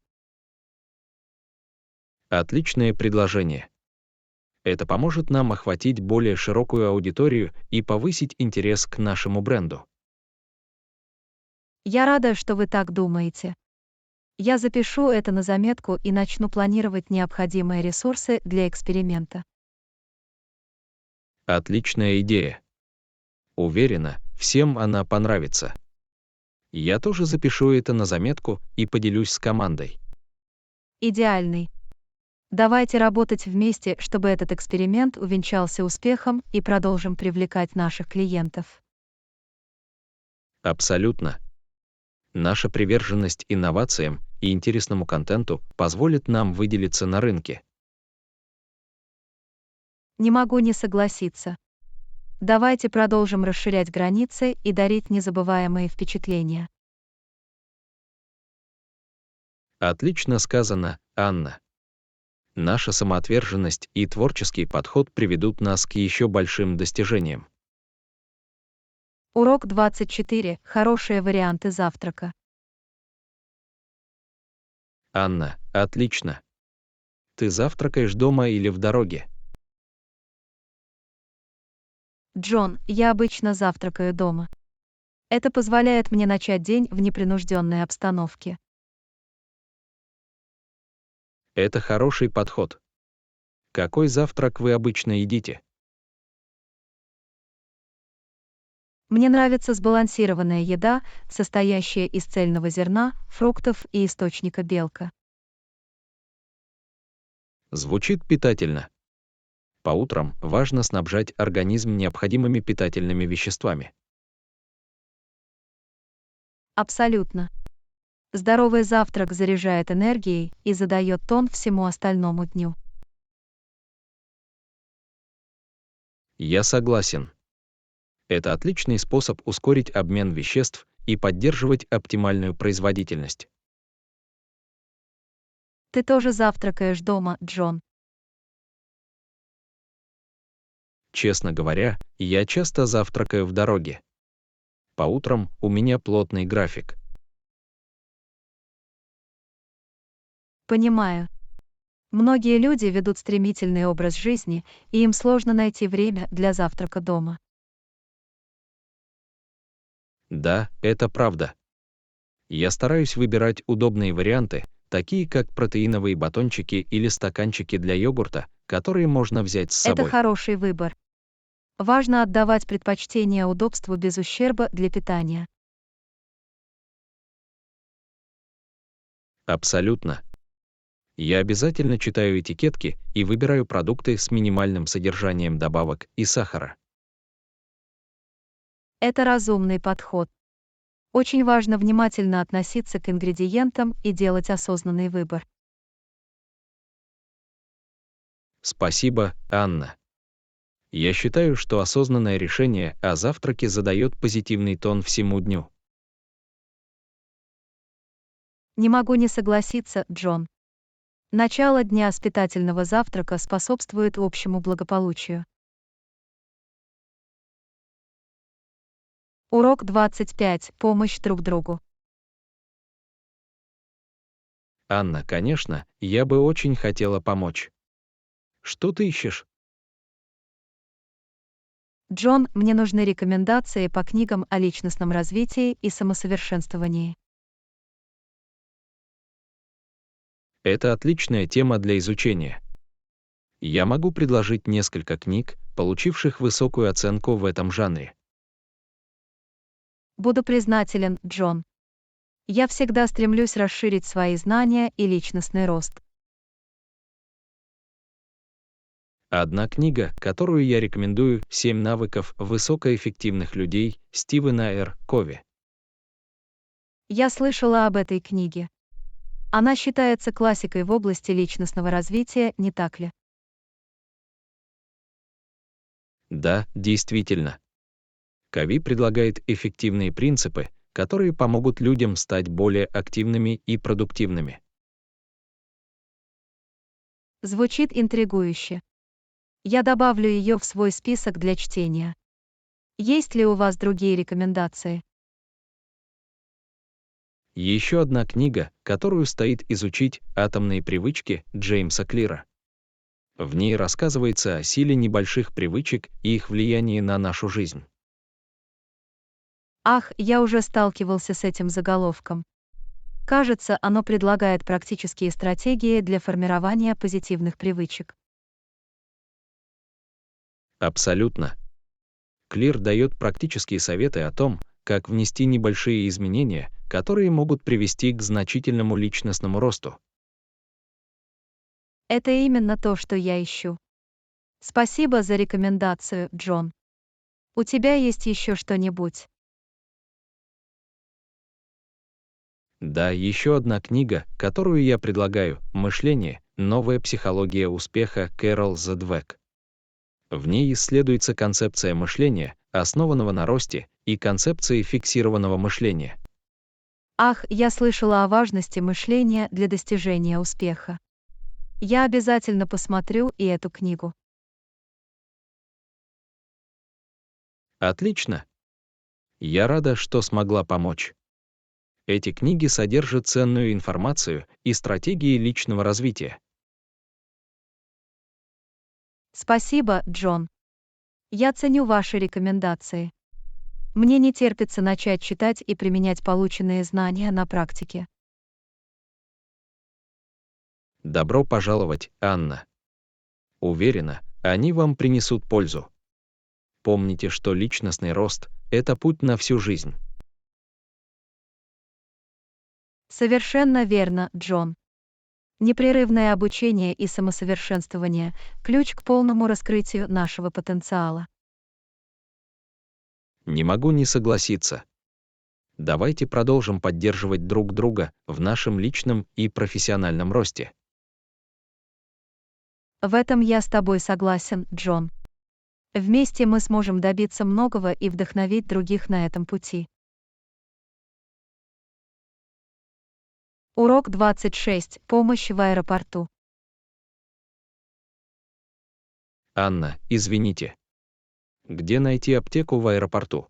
Отличное предложение. Это поможет нам охватить более широкую аудиторию и повысить интерес к нашему бренду. Я рада, что вы так думаете. Я запишу это на заметку и начну планировать необходимые ресурсы для эксперимента. Отличная идея. Уверена, всем она понравится. Я тоже запишу это на заметку и поделюсь с командой. Идеальный. Давайте работать вместе, чтобы этот эксперимент увенчался успехом и продолжим привлекать наших клиентов. Абсолютно. Наша приверженность инновациям и интересному контенту позволит нам выделиться на рынке. Не могу не согласиться. Давайте продолжим расширять границы и дарить незабываемые впечатления. Отлично сказано, Анна. Наша самоотверженность и творческий подход приведут нас к еще большим достижениям. Урок 24. Хорошие варианты завтрака. Анна, отлично. Ты завтракаешь дома или в дороге? Джон, я обычно завтракаю дома. Это позволяет мне начать день в непринужденной обстановке. Это хороший подход. Какой завтрак вы обычно едите? Мне нравится сбалансированная еда, состоящая из цельного зерна, фруктов и источника белка. Звучит питательно. По утрам важно снабжать организм необходимыми питательными веществами. Абсолютно. Здоровый завтрак заряжает энергией и задает тон всему остальному дню. Я согласен. Это отличный способ ускорить обмен веществ и поддерживать оптимальную производительность. Ты тоже завтракаешь дома, Джон. Честно говоря, я часто завтракаю в дороге. По утрам у меня плотный график. Понимаю. Многие люди ведут стремительный образ жизни, и им сложно найти время для завтрака дома. Да, это правда. Я стараюсь выбирать удобные варианты, такие как протеиновые батончики или стаканчики для йогурта, которые можно взять с Это собой. хороший выбор. Важно отдавать предпочтение удобству без ущерба для питания. Абсолютно. Я обязательно читаю этикетки и выбираю продукты с минимальным содержанием добавок и сахара. Это разумный подход. Очень важно внимательно относиться к ингредиентам и делать осознанный выбор. Спасибо, Анна. Я считаю, что осознанное решение о завтраке задает позитивный тон всему дню. Не могу не согласиться, Джон. Начало дня с питательного завтрака способствует общему благополучию. Урок 25. Помощь друг другу. Анна, конечно, я бы очень хотела помочь. Что ты ищешь? Джон, мне нужны рекомендации по книгам о личностном развитии и самосовершенствовании. Это отличная тема для изучения. Я могу предложить несколько книг, получивших высокую оценку в этом жанре. Буду признателен, Джон. Я всегда стремлюсь расширить свои знания и личностный рост. Одна книга, которую я рекомендую, «7 навыков высокоэффективных людей» Стивена Р. Кови. Я слышала об этой книге. Она считается классикой в области личностного развития, не так ли? Да, действительно. Кови предлагает эффективные принципы, которые помогут людям стать более активными и продуктивными. Звучит интригующе. Я добавлю ее в свой список для чтения. Есть ли у вас другие рекомендации? Еще одна книга, которую стоит изучить, «Атомные привычки» Джеймса Клира. В ней рассказывается о силе небольших привычек и их влиянии на нашу жизнь. Ах, я уже сталкивался с этим заголовком. Кажется, оно предлагает практические стратегии для формирования позитивных привычек. Абсолютно. Клир дает практические советы о том, как внести небольшие изменения, которые могут привести к значительному личностному росту. Это именно то, что я ищу. Спасибо за рекомендацию, Джон. У тебя есть еще что-нибудь? Да, еще одна книга, которую я предлагаю, «Мышление. Новая психология успеха» Кэрол Задвек. В ней исследуется концепция мышления, основанного на росте, и концепции фиксированного мышления. Ах, я слышала о важности мышления для достижения успеха. Я обязательно посмотрю и эту книгу. Отлично! Я рада, что смогла помочь. Эти книги содержат ценную информацию и стратегии личного развития. Спасибо, Джон. Я ценю ваши рекомендации. Мне не терпится начать читать и применять полученные знания на практике. Добро пожаловать, Анна. Уверена, они вам принесут пользу. Помните, что личностный рост — это путь на всю жизнь. Совершенно верно, Джон. Непрерывное обучение и самосовершенствование – ключ к полному раскрытию нашего потенциала. Не могу не согласиться. Давайте продолжим поддерживать друг друга в нашем личном и профессиональном росте. В этом я с тобой согласен, Джон. Вместе мы сможем добиться многого и вдохновить других на этом пути. Урок 26. Помощь в аэропорту. Анна, извините. Где найти аптеку в аэропорту?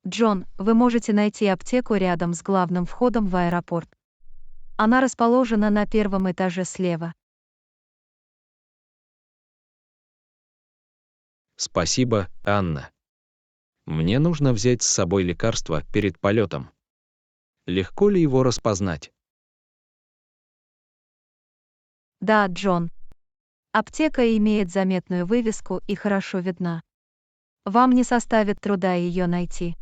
Джон, вы можете найти аптеку рядом с главным входом в аэропорт. Она расположена на первом этаже слева. Спасибо, Анна. Мне нужно взять с собой лекарство перед полетом. Легко ли его распознать? Да, Джон. Аптека имеет заметную вывеску и хорошо видна. Вам не составит труда ее найти.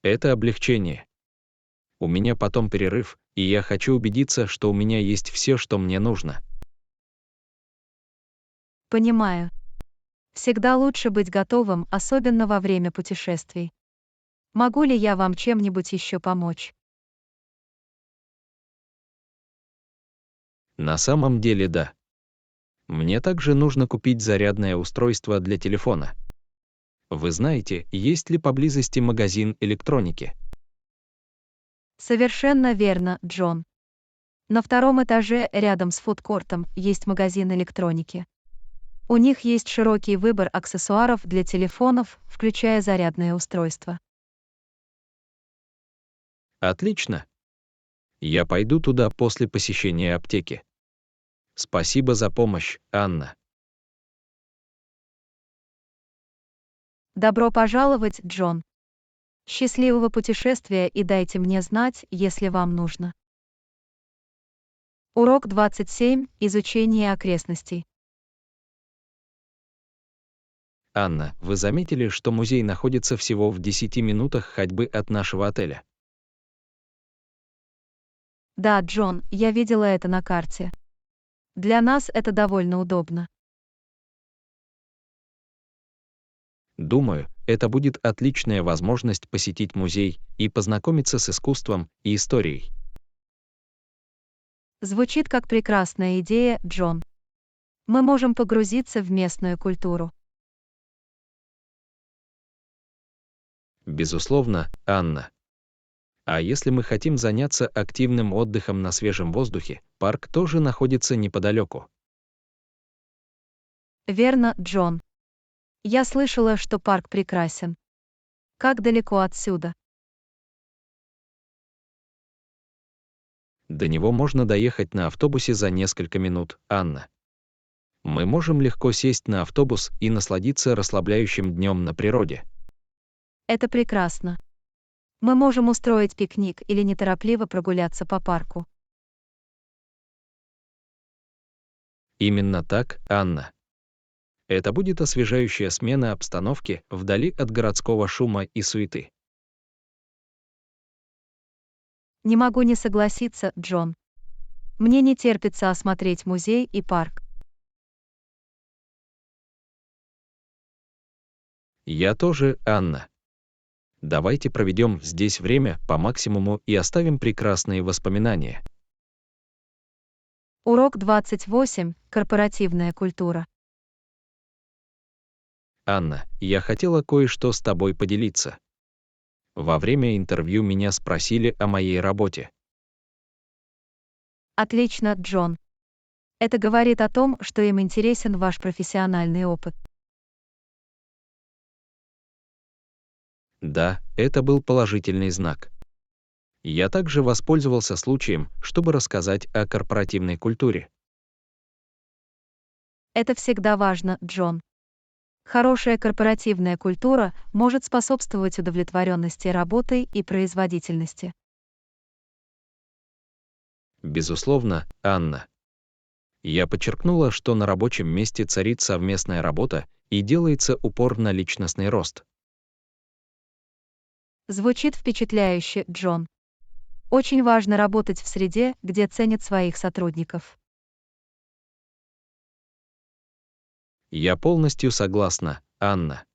Это облегчение. У меня потом перерыв, и я хочу убедиться, что у меня есть все, что мне нужно. Понимаю. Всегда лучше быть готовым, особенно во время путешествий. Могу ли я вам чем-нибудь еще помочь? На самом деле да. Мне также нужно купить зарядное устройство для телефона. Вы знаете, есть ли поблизости магазин электроники? Совершенно верно, Джон. На втором этаже, рядом с фудкортом, есть магазин электроники. У них есть широкий выбор аксессуаров для телефонов, включая зарядное устройство. Отлично. Я пойду туда после посещения аптеки. Спасибо за помощь, Анна. Добро пожаловать, Джон. Счастливого путешествия и дайте мне знать, если вам нужно. Урок 27. Изучение окрестностей. Анна, вы заметили, что музей находится всего в 10 минутах ходьбы от нашего отеля? Да, Джон, я видела это на карте. Для нас это довольно удобно. Думаю, это будет отличная возможность посетить музей и познакомиться с искусством и историей. Звучит как прекрасная идея, Джон. Мы можем погрузиться в местную культуру. Безусловно, Анна. А если мы хотим заняться активным отдыхом на свежем воздухе, парк тоже находится неподалеку. Верно, Джон. Я слышала, что парк прекрасен. Как далеко отсюда? До него можно доехать на автобусе за несколько минут, Анна. Мы можем легко сесть на автобус и насладиться расслабляющим днем на природе. Это прекрасно. Мы можем устроить пикник или неторопливо прогуляться по парку. Именно так, Анна. Это будет освежающая смена обстановки вдали от городского шума и суеты. Не могу не согласиться, Джон. Мне не терпится осмотреть музей и парк. Я тоже, Анна. Давайте проведем здесь время по максимуму и оставим прекрасные воспоминания. Урок 28. Корпоративная культура. Анна, я хотела кое-что с тобой поделиться. Во время интервью меня спросили о моей работе. Отлично, Джон. Это говорит о том, что им интересен ваш профессиональный опыт. Да, это был положительный знак. Я также воспользовался случаем, чтобы рассказать о корпоративной культуре. Это всегда важно, Джон. Хорошая корпоративная культура может способствовать удовлетворенности работой и производительности. Безусловно, Анна. Я подчеркнула, что на рабочем месте царит совместная работа и делается упор на личностный рост. Звучит впечатляюще, Джон. Очень важно работать в среде, где ценят своих сотрудников. Я полностью согласна, Анна.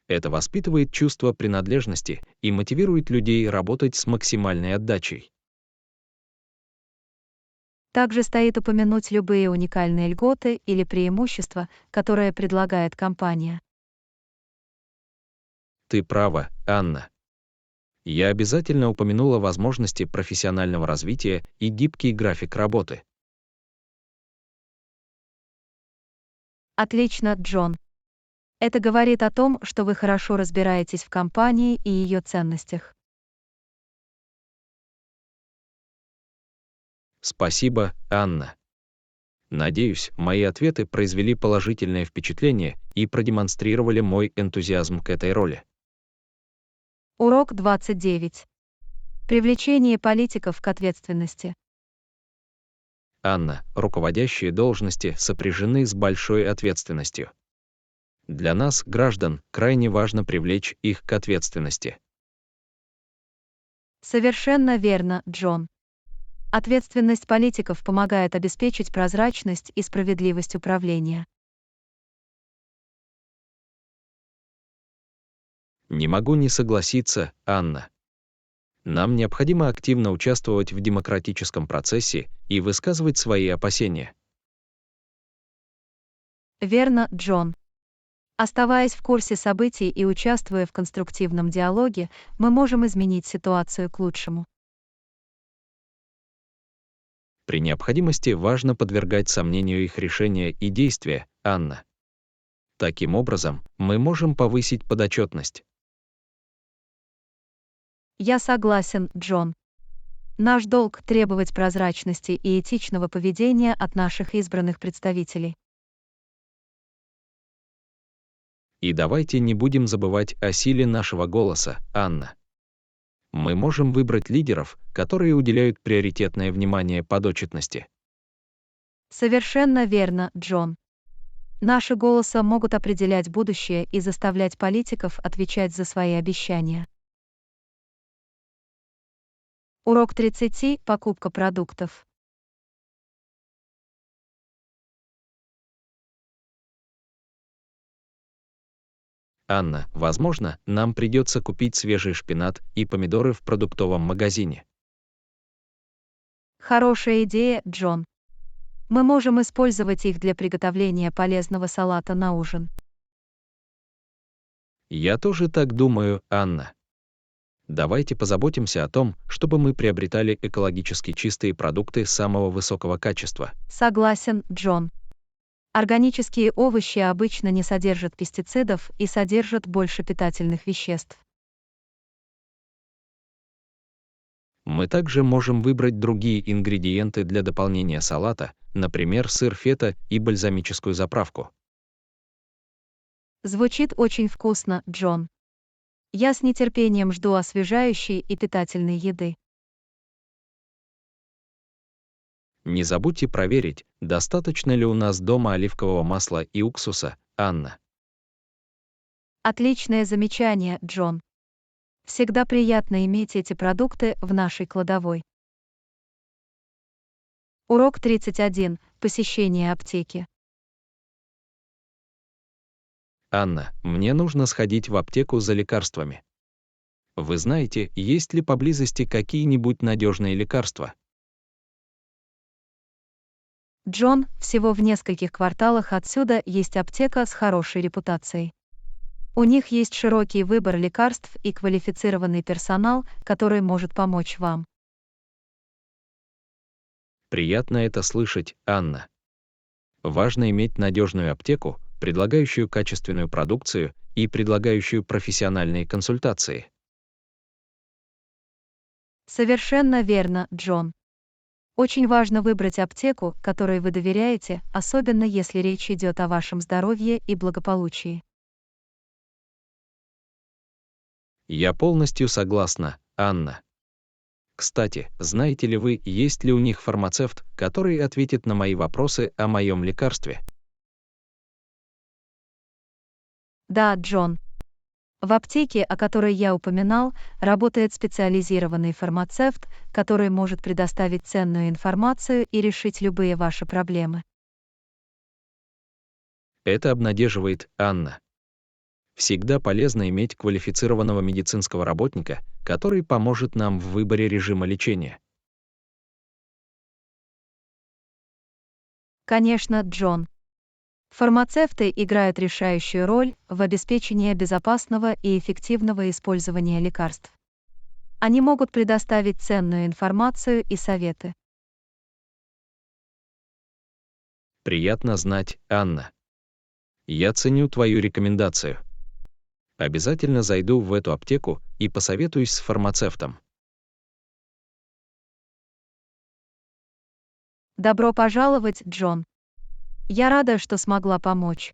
Это воспитывает чувство принадлежности и мотивирует людей работать с максимальной отдачей. Также стоит упомянуть любые уникальные льготы или преимущества, которые предлагает компания. Ты права, Анна. Я обязательно упомянула возможности профессионального развития и гибкий график работы. Отлично, Джон. Это говорит о том, что вы хорошо разбираетесь в компании и ее ценностях. Спасибо, Анна. Надеюсь, мои ответы произвели положительное впечатление и продемонстрировали мой энтузиазм к этой роли. Урок 29. Привлечение политиков к ответственности. Анна, руководящие должности сопряжены с большой ответственностью. Для нас, граждан, крайне важно привлечь их к ответственности. Совершенно верно, Джон. Ответственность политиков помогает обеспечить прозрачность и справедливость управления. Не могу не согласиться, Анна. Нам необходимо активно участвовать в демократическом процессе и высказывать свои опасения. Верно, Джон. Оставаясь в курсе событий и участвуя в конструктивном диалоге, мы можем изменить ситуацию к лучшему. При необходимости важно подвергать сомнению их решения и действия, Анна. Таким образом, мы можем повысить подотчетность. Я согласен, Джон. Наш долг — требовать прозрачности и этичного поведения от наших избранных представителей. И давайте не будем забывать о силе нашего голоса, Анна. Мы можем выбрать лидеров, которые уделяют приоритетное внимание подотчетности. Совершенно верно, Джон. Наши голоса могут определять будущее и заставлять политиков отвечать за свои обещания. Урок 30. Покупка продуктов. Анна, возможно, нам придется купить свежий шпинат и помидоры в продуктовом магазине. Хорошая идея, Джон. Мы можем использовать их для приготовления полезного салата на ужин. Я тоже так думаю, Анна. Давайте позаботимся о том, чтобы мы приобретали экологически чистые продукты самого высокого качества. Согласен, Джон. Органические овощи обычно не содержат пестицидов и содержат больше питательных веществ. Мы также можем выбрать другие ингредиенты для дополнения салата, например, сыр фета и бальзамическую заправку. Звучит очень вкусно, Джон. Я с нетерпением жду освежающей и питательной еды. Не забудьте проверить, достаточно ли у нас дома оливкового масла и уксуса, Анна. Отличное замечание, Джон. Всегда приятно иметь эти продукты в нашей кладовой. Урок 31. Посещение аптеки. Анна, мне нужно сходить в аптеку за лекарствами. Вы знаете, есть ли поблизости какие-нибудь надежные лекарства? Джон, всего в нескольких кварталах отсюда есть аптека с хорошей репутацией. У них есть широкий выбор лекарств и квалифицированный персонал, который может помочь вам. Приятно это слышать, Анна. Важно иметь надежную аптеку, предлагающую качественную продукцию и предлагающую профессиональные консультации. Совершенно верно, Джон. Очень важно выбрать аптеку, которой вы доверяете, особенно если речь идет о вашем здоровье и благополучии. Я полностью согласна, Анна. Кстати, знаете ли вы, есть ли у них фармацевт, который ответит на мои вопросы о моем лекарстве? Да, Джон. В аптеке, о которой я упоминал, работает специализированный фармацевт, который может предоставить ценную информацию и решить любые ваши проблемы. Это обнадеживает, Анна. Всегда полезно иметь квалифицированного медицинского работника, который поможет нам в выборе режима лечения. Конечно, Джон. Фармацевты играют решающую роль в обеспечении безопасного и эффективного использования лекарств. Они могут предоставить ценную информацию и советы. Приятно знать, Анна. Я ценю твою рекомендацию. Обязательно зайду в эту аптеку и посоветуюсь с фармацевтом. Добро пожаловать, Джон. Я рада, что смогла помочь.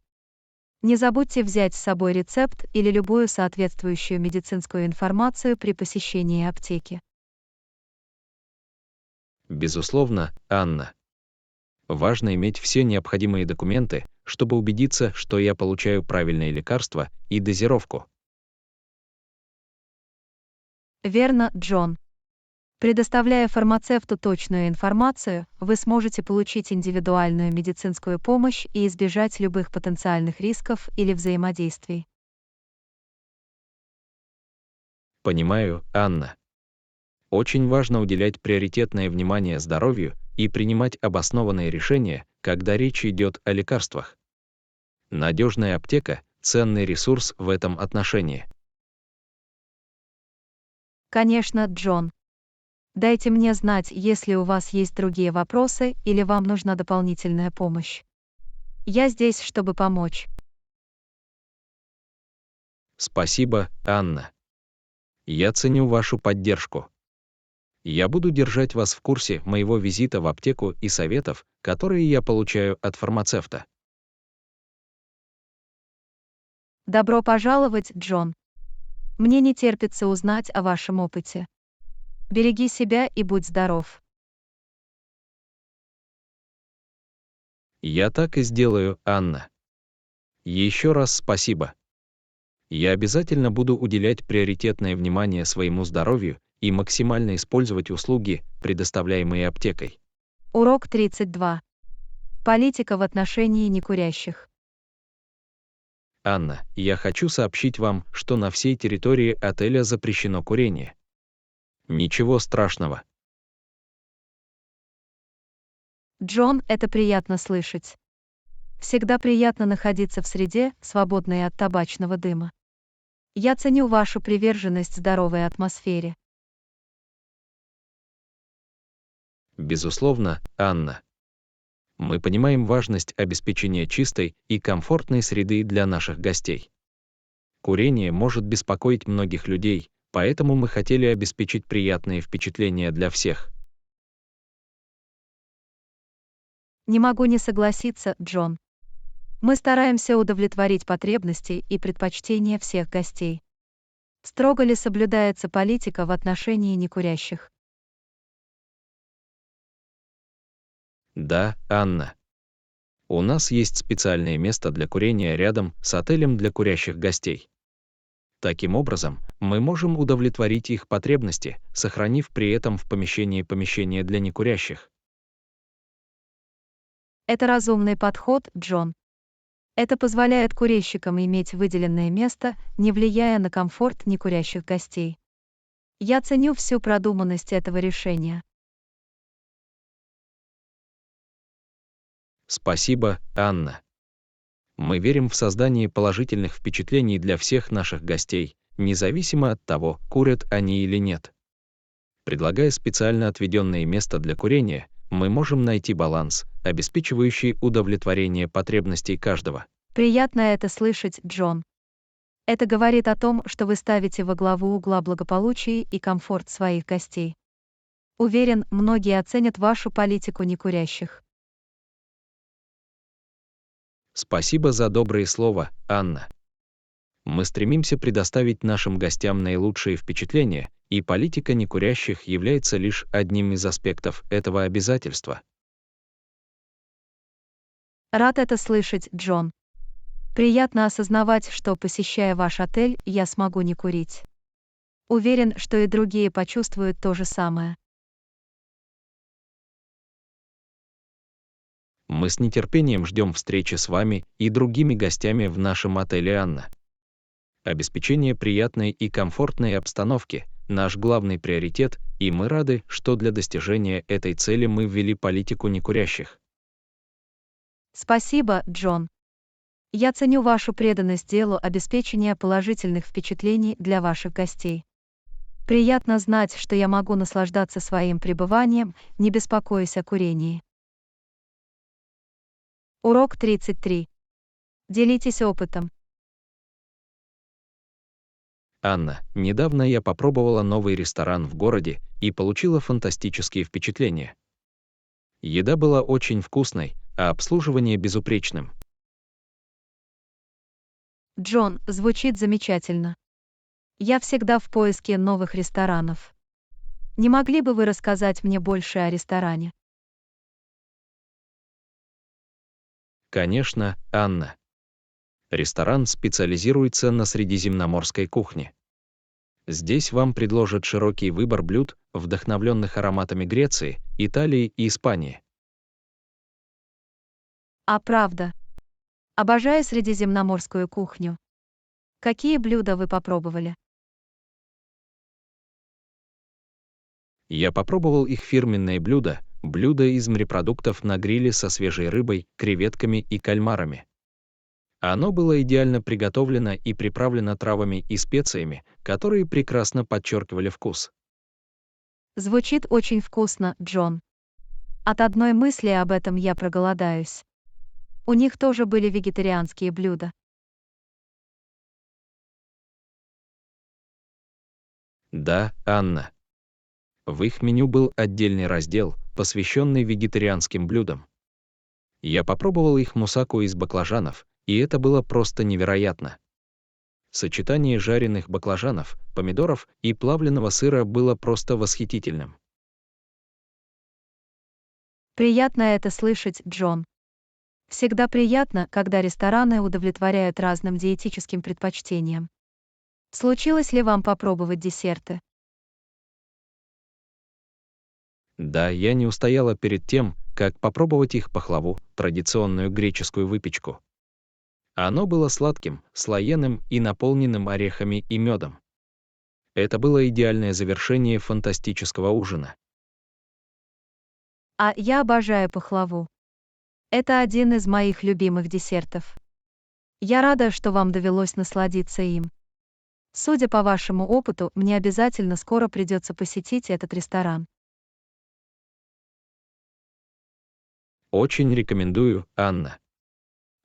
Не забудьте взять с собой рецепт или любую соответствующую медицинскую информацию при посещении аптеки. Безусловно, Анна. Важно иметь все необходимые документы, чтобы убедиться, что я получаю правильные лекарства и дозировку. Верно, Джон. Предоставляя фармацевту точную информацию, вы сможете получить индивидуальную медицинскую помощь и избежать любых потенциальных рисков или взаимодействий. Понимаю, Анна. Очень важно уделять приоритетное внимание здоровью и принимать обоснованные решения, когда речь идет о лекарствах. Надежная аптека– ценный ресурс в этом отношении. Конечно, Джон. Дайте мне знать, если у вас есть другие вопросы или вам нужна дополнительная помощь. Я здесь, чтобы помочь. Спасибо, Анна. Я ценю вашу поддержку. Я буду держать вас в курсе моего визита в аптеку и советов, которые я получаю от фармацевта. Добро пожаловать, Джон. Мне не терпится узнать о вашем опыте. Береги себя и будь здоров. Я так и сделаю, Анна. Еще раз спасибо. Я обязательно буду уделять приоритетное внимание своему здоровью и максимально использовать услуги, предоставляемые аптекой. Урок 32. Политика в отношении некурящих. Анна, я хочу сообщить вам, что на всей территории отеля запрещено курение. Ничего страшного. Джон, это приятно слышать. Всегда приятно находиться в среде, свободной от табачного дыма. Я ценю вашу приверженность здоровой атмосфере. Безусловно, Анна. Мы понимаем важность обеспечения чистой и комфортной среды для наших гостей. Курение может беспокоить многих людей, поэтому мы хотели обеспечить приятные впечатления для всех. Не могу не согласиться, Джон. Мы стараемся удовлетворить потребности и предпочтения всех гостей. Строго ли соблюдается политика в отношении некурящих? Да, Анна. У нас есть специальное место для курения рядом с отелем для курящих гостей. Таким образом, мы можем удовлетворить их потребности, сохранив при этом в помещении помещение для некурящих. Это разумный подход, Джон. Это позволяет курильщикам иметь выделенное место, не влияя на комфорт некурящих гостей. Я ценю всю продуманность этого решения. Спасибо, Анна. Мы верим в создание положительных впечатлений для всех наших гостей, независимо от того, курят они или нет. Предлагая специально отведенное место для курения, мы можем найти баланс, обеспечивающий удовлетворение потребностей каждого. Приятно это слышать, Джон. Это говорит о том, что вы ставите во главу угла благополучие и комфорт своих гостей. Уверен, многие оценят вашу политику некурящих. Спасибо за добрые слова, Анна. Мы стремимся предоставить нашим гостям наилучшие впечатления, и политика некурящих является лишь одним из аспектов этого обязательства. Рад это слышать, Джон. Приятно осознавать, что, посещая ваш отель, я смогу не курить. Уверен, что и другие почувствуют то же самое. Мы с нетерпением ждем встречи с вами и другими гостями в нашем отеле «Анна». Обеспечение приятной и комфортной обстановки – наш главный приоритет, и мы рады, что для достижения этой цели мы ввели политику некурящих. Спасибо, Джон. Я ценю вашу преданность делу обеспечения положительных впечатлений для ваших гостей. Приятно знать, что я могу наслаждаться своим пребыванием, не беспокоясь о курении. Урок 33. Делитесь опытом. Анна, недавно я попробовала новый ресторан в городе и получила фантастические впечатления. Еда была очень вкусной, а обслуживание безупречным. Джон, звучит замечательно. Я всегда в поиске новых ресторанов. Не могли бы вы рассказать мне больше о ресторане? Конечно, Анна. Ресторан специализируется на средиземноморской кухне. Здесь вам предложат широкий выбор блюд, вдохновленных ароматами Греции, Италии и Испании. А правда. Обожаю средиземноморскую кухню. Какие блюда вы попробовали? Я попробовал их фирменные блюда, блюда из морепродуктов на гриле со свежей рыбой, креветками и кальмарами. Оно было идеально приготовлено и приправлено травами и специями, которые прекрасно подчеркивали вкус. Звучит очень вкусно, Джон. От одной мысли об этом я проголодаюсь. У них тоже были вегетарианские блюда. Да, Анна. В их меню был отдельный раздел, посвященный вегетарианским блюдам. Я попробовал их мусаку из баклажанов, и это было просто невероятно. Сочетание жареных баклажанов, помидоров и плавленного сыра было просто восхитительным. Приятно это слышать, Джон. Всегда приятно, когда рестораны удовлетворяют разным диетическим предпочтениям. Случилось ли вам попробовать десерты? Да, я не устояла перед тем, как попробовать их пахлаву, традиционную греческую выпечку. Оно было сладким, слоеным и наполненным орехами и медом. Это было идеальное завершение фантастического ужина. А я обожаю пахлаву. Это один из моих любимых десертов. Я рада, что вам довелось насладиться им. Судя по вашему опыту, мне обязательно скоро придется посетить этот ресторан. Очень рекомендую, Анна.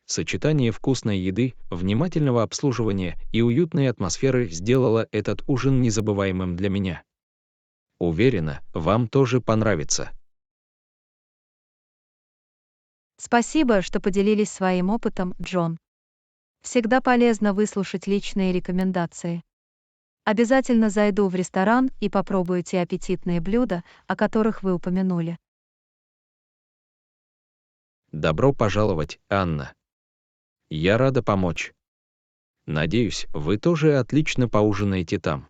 Сочетание вкусной еды, внимательного обслуживания и уютной атмосферы сделало этот ужин незабываемым для меня. Уверена, вам тоже понравится. Спасибо, что поделились своим опытом, Джон. Всегда полезно выслушать личные рекомендации. Обязательно зайду в ресторан и попробую те аппетитные блюда, о которых вы упомянули. Добро пожаловать, Анна. Я рада помочь. Надеюсь, вы тоже отлично поужинаете там.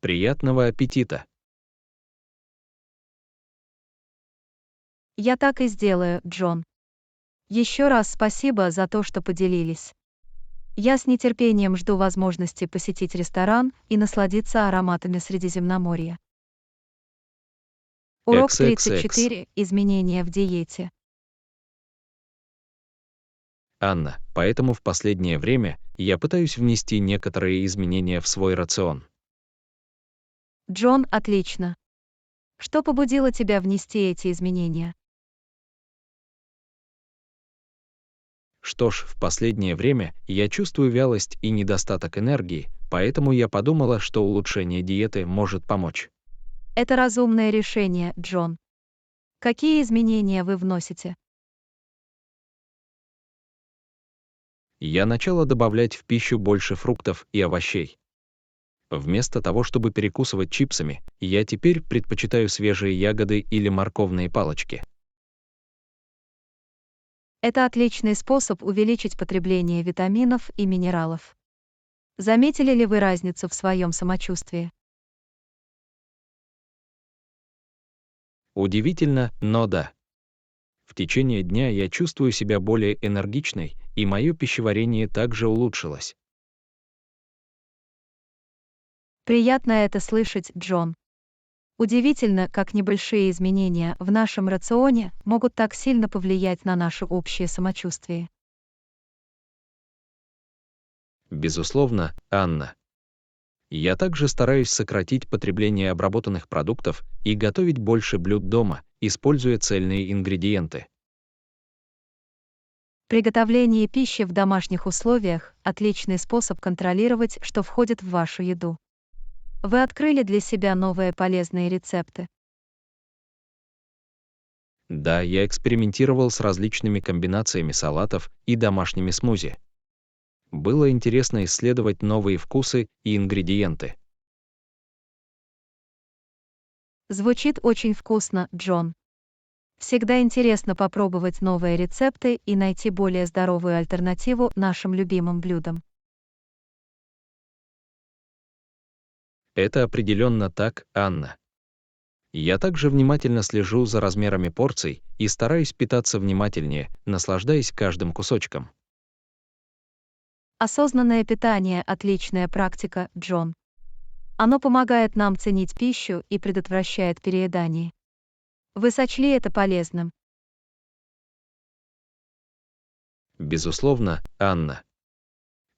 Приятного аппетита! Я так и сделаю, Джон. Еще раз спасибо за то, что поделились. Я с нетерпением жду возможности посетить ресторан и насладиться ароматами Средиземноморья. Урок XXX. 34. Изменения в диете. Анна, поэтому в последнее время я пытаюсь внести некоторые изменения в свой рацион. Джон, отлично. Что побудило тебя внести эти изменения? Что ж, в последнее время я чувствую вялость и недостаток энергии, поэтому я подумала, что улучшение диеты может помочь. Это разумное решение, Джон. Какие изменения вы вносите? Я начала добавлять в пищу больше фруктов и овощей. Вместо того, чтобы перекусывать чипсами, я теперь предпочитаю свежие ягоды или морковные палочки. Это отличный способ увеличить потребление витаминов и минералов. Заметили ли вы разницу в своем самочувствии? Удивительно, но да. В течение дня я чувствую себя более энергичной, и мое пищеварение также улучшилось. Приятно это слышать, Джон. Удивительно, как небольшие изменения в нашем рационе могут так сильно повлиять на наше общее самочувствие. Безусловно, Анна. Я также стараюсь сократить потребление обработанных продуктов и готовить больше блюд дома, используя цельные ингредиенты. Приготовление пищи в домашних условиях – отличный способ контролировать, что входит в вашу еду. Вы открыли для себя новые полезные рецепты. Да, я экспериментировал с различными комбинациями салатов и домашними смузи. Было интересно исследовать новые вкусы и ингредиенты. Звучит очень вкусно, Джон. Всегда интересно попробовать новые рецепты и найти более здоровую альтернативу нашим любимым блюдам. Это определенно так, Анна. Я также внимательно слежу за размерами порций и стараюсь питаться внимательнее, наслаждаясь каждым кусочком. Осознанное питание – отличная практика, Джон. Оно помогает нам ценить пищу и предотвращает переедание. Вы сочли это полезным? Безусловно, Анна.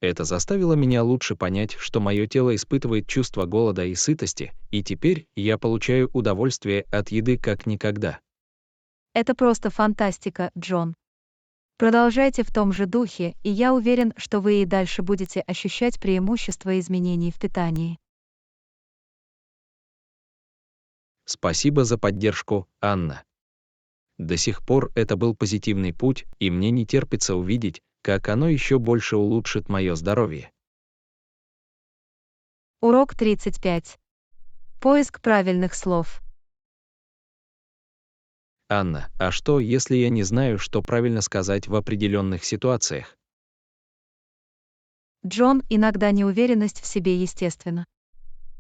Это заставило меня лучше понять, что мое тело испытывает чувство голода и сытости, и теперь я получаю удовольствие от еды как никогда. Это просто фантастика, Джон. Продолжайте в том же духе, и я уверен, что вы и дальше будете ощущать преимущества изменений в питании. Спасибо за поддержку, Анна. До сих пор это был позитивный путь, и мне не терпится увидеть, как оно еще больше улучшит мое здоровье. Урок 35. Поиск правильных слов. Анна, а что, если я не знаю, что правильно сказать в определенных ситуациях? Джон, иногда неуверенность в себе естественна.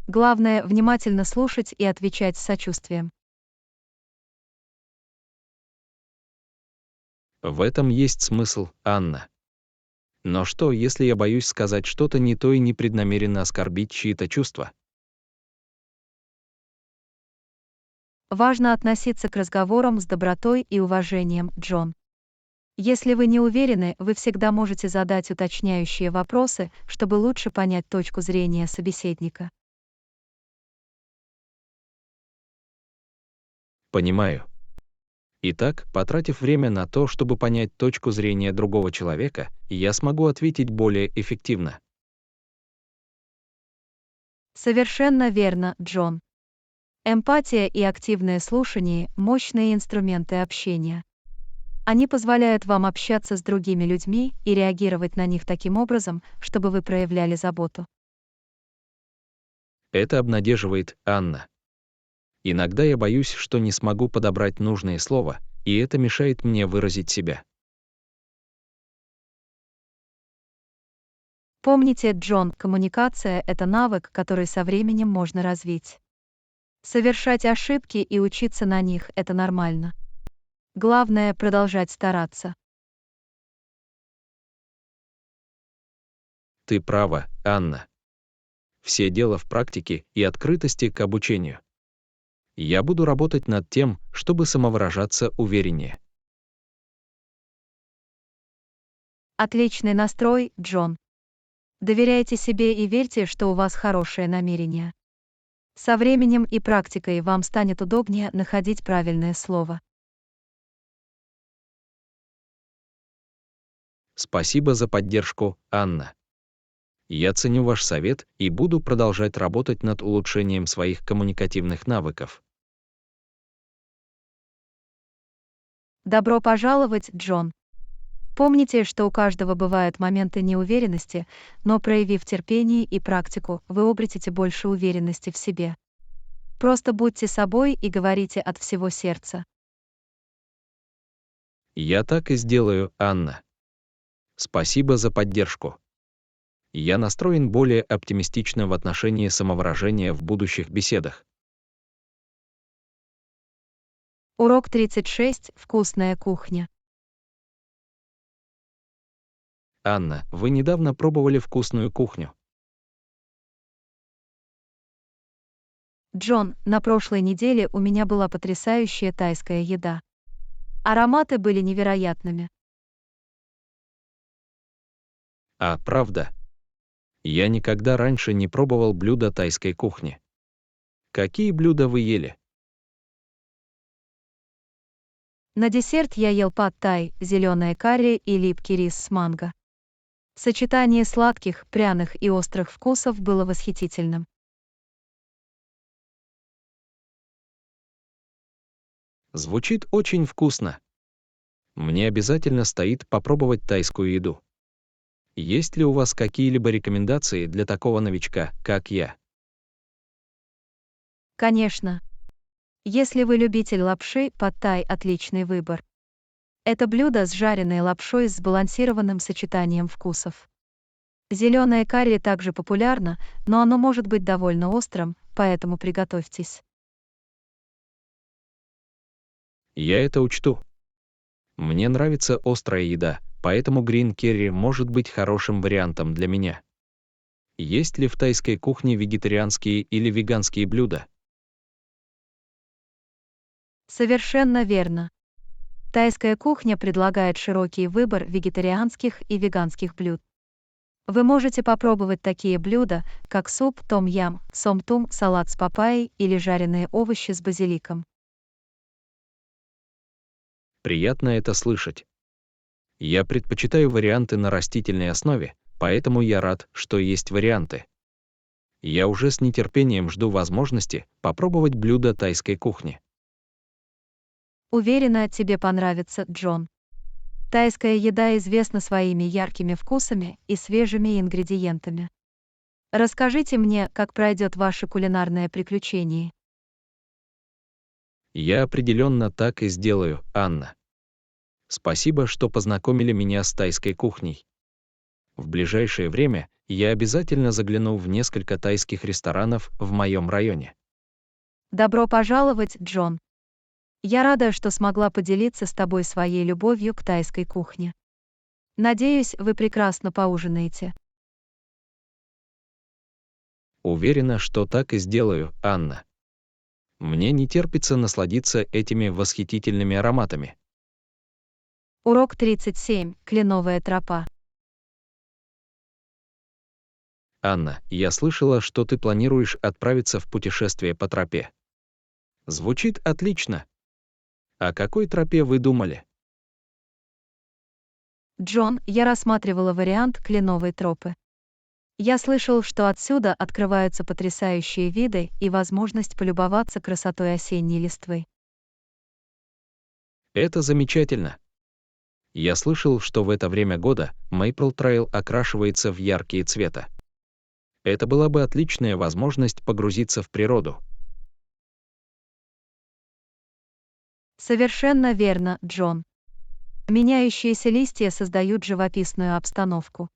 Главное, внимательно слушать и отвечать с сочувствием. В этом есть смысл, Анна. Но что, если я боюсь сказать что-то не то и непреднамеренно оскорбить чьи-то чувства? Важно относиться к разговорам с добротой и уважением, Джон. Если вы не уверены, вы всегда можете задать уточняющие вопросы, чтобы лучше понять точку зрения собеседника. Понимаю. Итак, потратив время на то, чтобы понять точку зрения другого человека, я смогу ответить более эффективно. Совершенно верно, Джон. Эмпатия и активное слушание – мощные инструменты общения. Они позволяют вам общаться с другими людьми и реагировать на них таким образом, чтобы вы проявляли заботу. Это обнадеживает, Анна. Иногда я боюсь, что не смогу подобрать нужные слова, и это мешает мне выразить себя. Помните, Джон, коммуникация – это навык, который со временем можно развить. Совершать ошибки и учиться на них – это нормально. Главное – продолжать стараться. Ты права, Анна. Все дело в практике и открытости к обучению. Я буду работать над тем, чтобы самовыражаться увереннее. Отличный настрой, Джон. Доверяйте себе и верьте, что у вас хорошее намерение. Со временем и практикой вам станет удобнее находить правильное слово. Спасибо за поддержку, Анна. Я ценю ваш совет и буду продолжать работать над улучшением своих коммуникативных навыков. Добро пожаловать, Джон. Помните, что у каждого бывают моменты неуверенности, но проявив терпение и практику, вы обретете больше уверенности в себе. Просто будьте собой и говорите от всего сердца. Я так и сделаю, Анна. Спасибо за поддержку. Я настроен более оптимистично в отношении самовыражения в будущих беседах. Урок 36. Вкусная кухня. Анна, вы недавно пробовали вкусную кухню? Джон, на прошлой неделе у меня была потрясающая тайская еда. Ароматы были невероятными. А, правда? Я никогда раньше не пробовал блюда тайской кухни. Какие блюда вы ели? На десерт я ел пад-тай, зеленое карри и липкий рис с манго. Сочетание сладких, пряных и острых вкусов было восхитительным. Звучит очень вкусно. Мне обязательно стоит попробовать тайскую еду. Есть ли у вас какие-либо рекомендации для такого новичка, как я? Конечно. Если вы любитель лапши, пад-тай – отличный выбор. Это блюдо с жареной лапшой с сбалансированным сочетанием вкусов. Зеленое карри также популярно, но оно может быть довольно острым, поэтому приготовьтесь. Я это учту. Мне нравится острая еда, поэтому грин керри может быть хорошим вариантом для меня. Есть ли в тайской кухне вегетарианские или веганские блюда? Совершенно верно. Тайская кухня предлагает широкий выбор вегетарианских и веганских блюд. Вы можете попробовать такие блюда, как суп том-ям, сом-тум, салат с папайей или жареные овощи с базиликом. Приятно это слышать. Я предпочитаю варианты на растительной основе, поэтому я рад, что есть варианты. Я уже с нетерпением жду возможности попробовать блюда тайской кухни. Уверена, тебе понравится, Джон. Тайская еда известна своими яркими вкусами и свежими ингредиентами. Расскажите мне, как пройдет ваше кулинарное приключение. Я определенно так и сделаю, Анна. Спасибо, что познакомили меня с тайской кухней. В ближайшее время я обязательно загляну в несколько тайских ресторанов в моем районе. Добро пожаловать, Джон. Я рада, что смогла поделиться с тобой своей любовью к тайской кухне. Надеюсь, вы прекрасно поужинаете. Уверена, что так и сделаю, Анна. Мне не терпится насладиться этими восхитительными ароматами. Урок 37. Кленовая тропа. Анна, я слышала, что ты планируешь отправиться в путешествие по тропе. Звучит отлично. О какой тропе вы думали? Джон, я рассматривала вариант кленовой тропы. Я слышал, что отсюда открываются потрясающие виды и возможность полюбоваться красотой осенней листвы. Это замечательно. Я слышал, что в это время года Maple Trail окрашивается в яркие цвета. Это была бы отличная возможность погрузиться в природу. Совершенно верно, Джон. Меняющиеся листья создают живописную обстановку.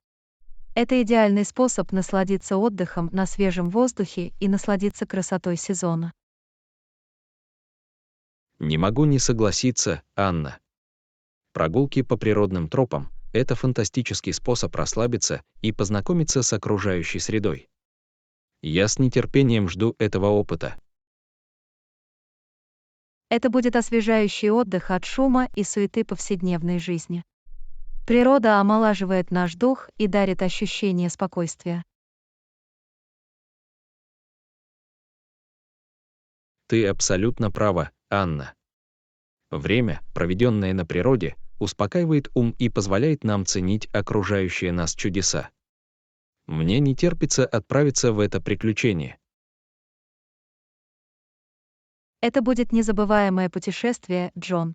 Это идеальный способ насладиться отдыхом на свежем воздухе и насладиться красотой сезона. Не могу не согласиться, Анна. Прогулки по природным тропам это фантастический способ расслабиться и познакомиться с окружающей средой. Я с нетерпением жду этого опыта. Это будет освежающий отдых от шума и суеты повседневной жизни. Природа омолаживает наш дух и дарит ощущение спокойствия. Ты абсолютно права, Анна. Время, проведенное на природе, успокаивает ум и позволяет нам ценить окружающие нас чудеса. Мне не терпится отправиться в это приключение. Это будет незабываемое путешествие, Джон.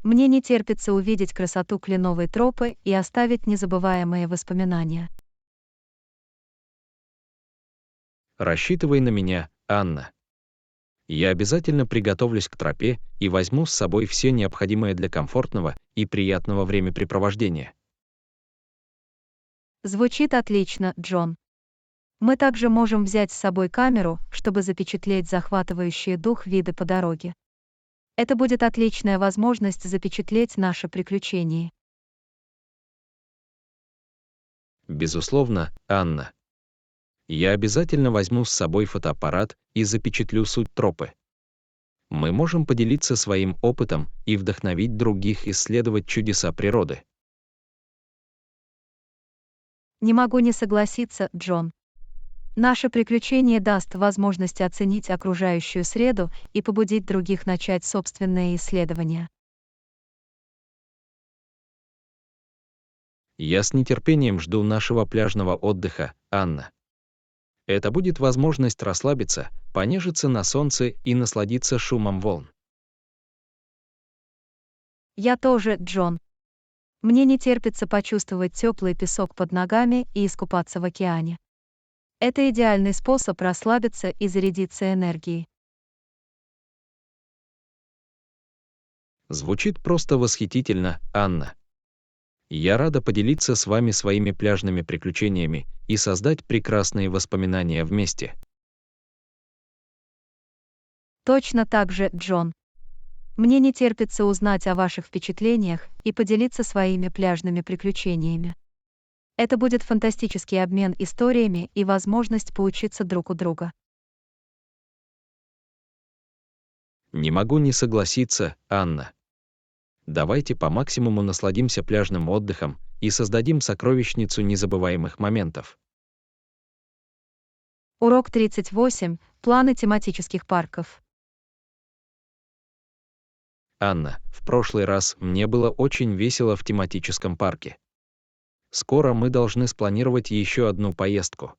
Мне не терпится увидеть красоту кленовой тропы и оставить незабываемые воспоминания. Рассчитывай на меня, Анна. Я обязательно приготовлюсь к тропе и возьму с собой все необходимое для комфортного и приятного времяпрепровождения. Звучит отлично, Джон. Мы также можем взять с собой камеру, чтобы запечатлеть захватывающие дух виды по дороге. Это будет отличная возможность запечатлеть наше приключение. Безусловно, Анна. Я обязательно возьму с собой фотоаппарат и запечатлю суть тропы. Мы можем поделиться своим опытом и вдохновить других исследовать чудеса природы. Не могу не согласиться, Джон. Наше приключение даст возможность оценить окружающую среду и побудить других начать собственные исследования. Я с нетерпением жду нашего пляжного отдыха, Анна. Это будет возможность расслабиться, понежиться на солнце и насладиться шумом волн. Я тоже, Джон. Мне не терпится почувствовать теплый песок под ногами и искупаться в океане. Это идеальный способ расслабиться и зарядиться энергией. Звучит просто восхитительно, Анна. Я рада поделиться с вами своими пляжными приключениями и создать прекрасные воспоминания вместе. Точно так же, Джон. Мне не терпится узнать о ваших впечатлениях и поделиться своими пляжными приключениями. Это будет фантастический обмен историями и возможность поучиться друг у друга. Не могу не согласиться, Анна. Давайте по максимуму насладимся пляжным отдыхом и создадим сокровищницу незабываемых моментов. Урок 38. Планы тематических парков. Анна, в прошлый раз мне было очень весело в тематическом парке. Скоро мы должны спланировать еще одну поездку.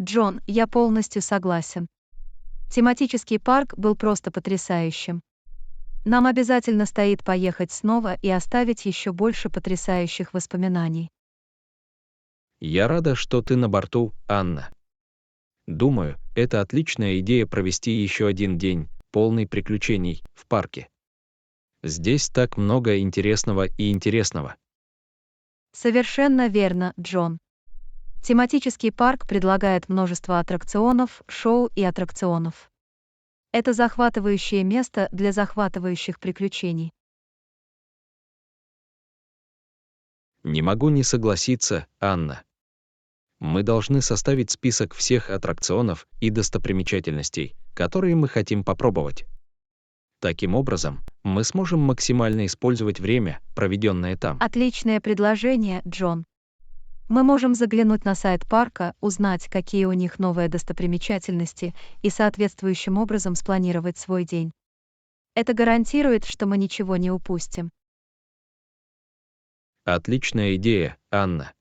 Джон, я полностью согласен. Тематический парк был просто потрясающим. Нам обязательно стоит поехать снова и оставить еще больше потрясающих воспоминаний. Я рада, что ты на борту, Анна. Думаю, это отличная идея провести еще один день, полный приключений, в парке. Здесь так много интересного и интересного. Совершенно верно, Джон. Тематический парк предлагает множество аттракционов, шоу и аттракционов. Это захватывающее место для захватывающих приключений. Не могу не согласиться, Анна. Мы должны составить список всех аттракционов и достопримечательностей, которые мы хотим попробовать. Таким образом, мы сможем максимально использовать время, проведенное там. Отличное предложение, Джон. Мы можем заглянуть на сайт парка, узнать, какие у них новые достопримечательности, и соответствующим образом спланировать свой день. Это гарантирует, что мы ничего не упустим. Отличная идея, Анна.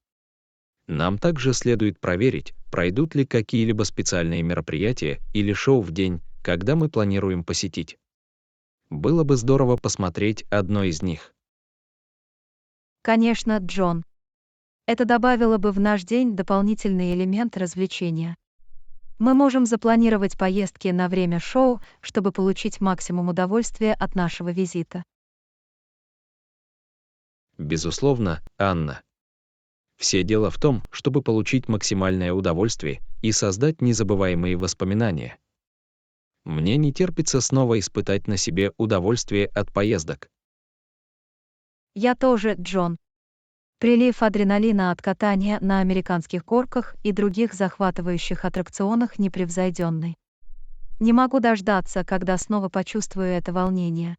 Нам также следует проверить, пройдут ли какие-либо специальные мероприятия или шоу в день, когда мы планируем посетить. Было бы здорово посмотреть одно из них. Конечно, Джон. Это добавило бы в наш день дополнительный элемент развлечения. Мы можем запланировать поездки на время шоу, чтобы получить максимум удовольствия от нашего визита. Безусловно, Анна. Все дело в том, чтобы получить максимальное удовольствие и создать незабываемые воспоминания. Мне не терпится снова испытать на себе удовольствие от поездок. Я тоже, Джон. Прилив адреналина от катания на американских горках и других захватывающих аттракционах непревзойденный. Не могу дождаться, когда снова почувствую это волнение.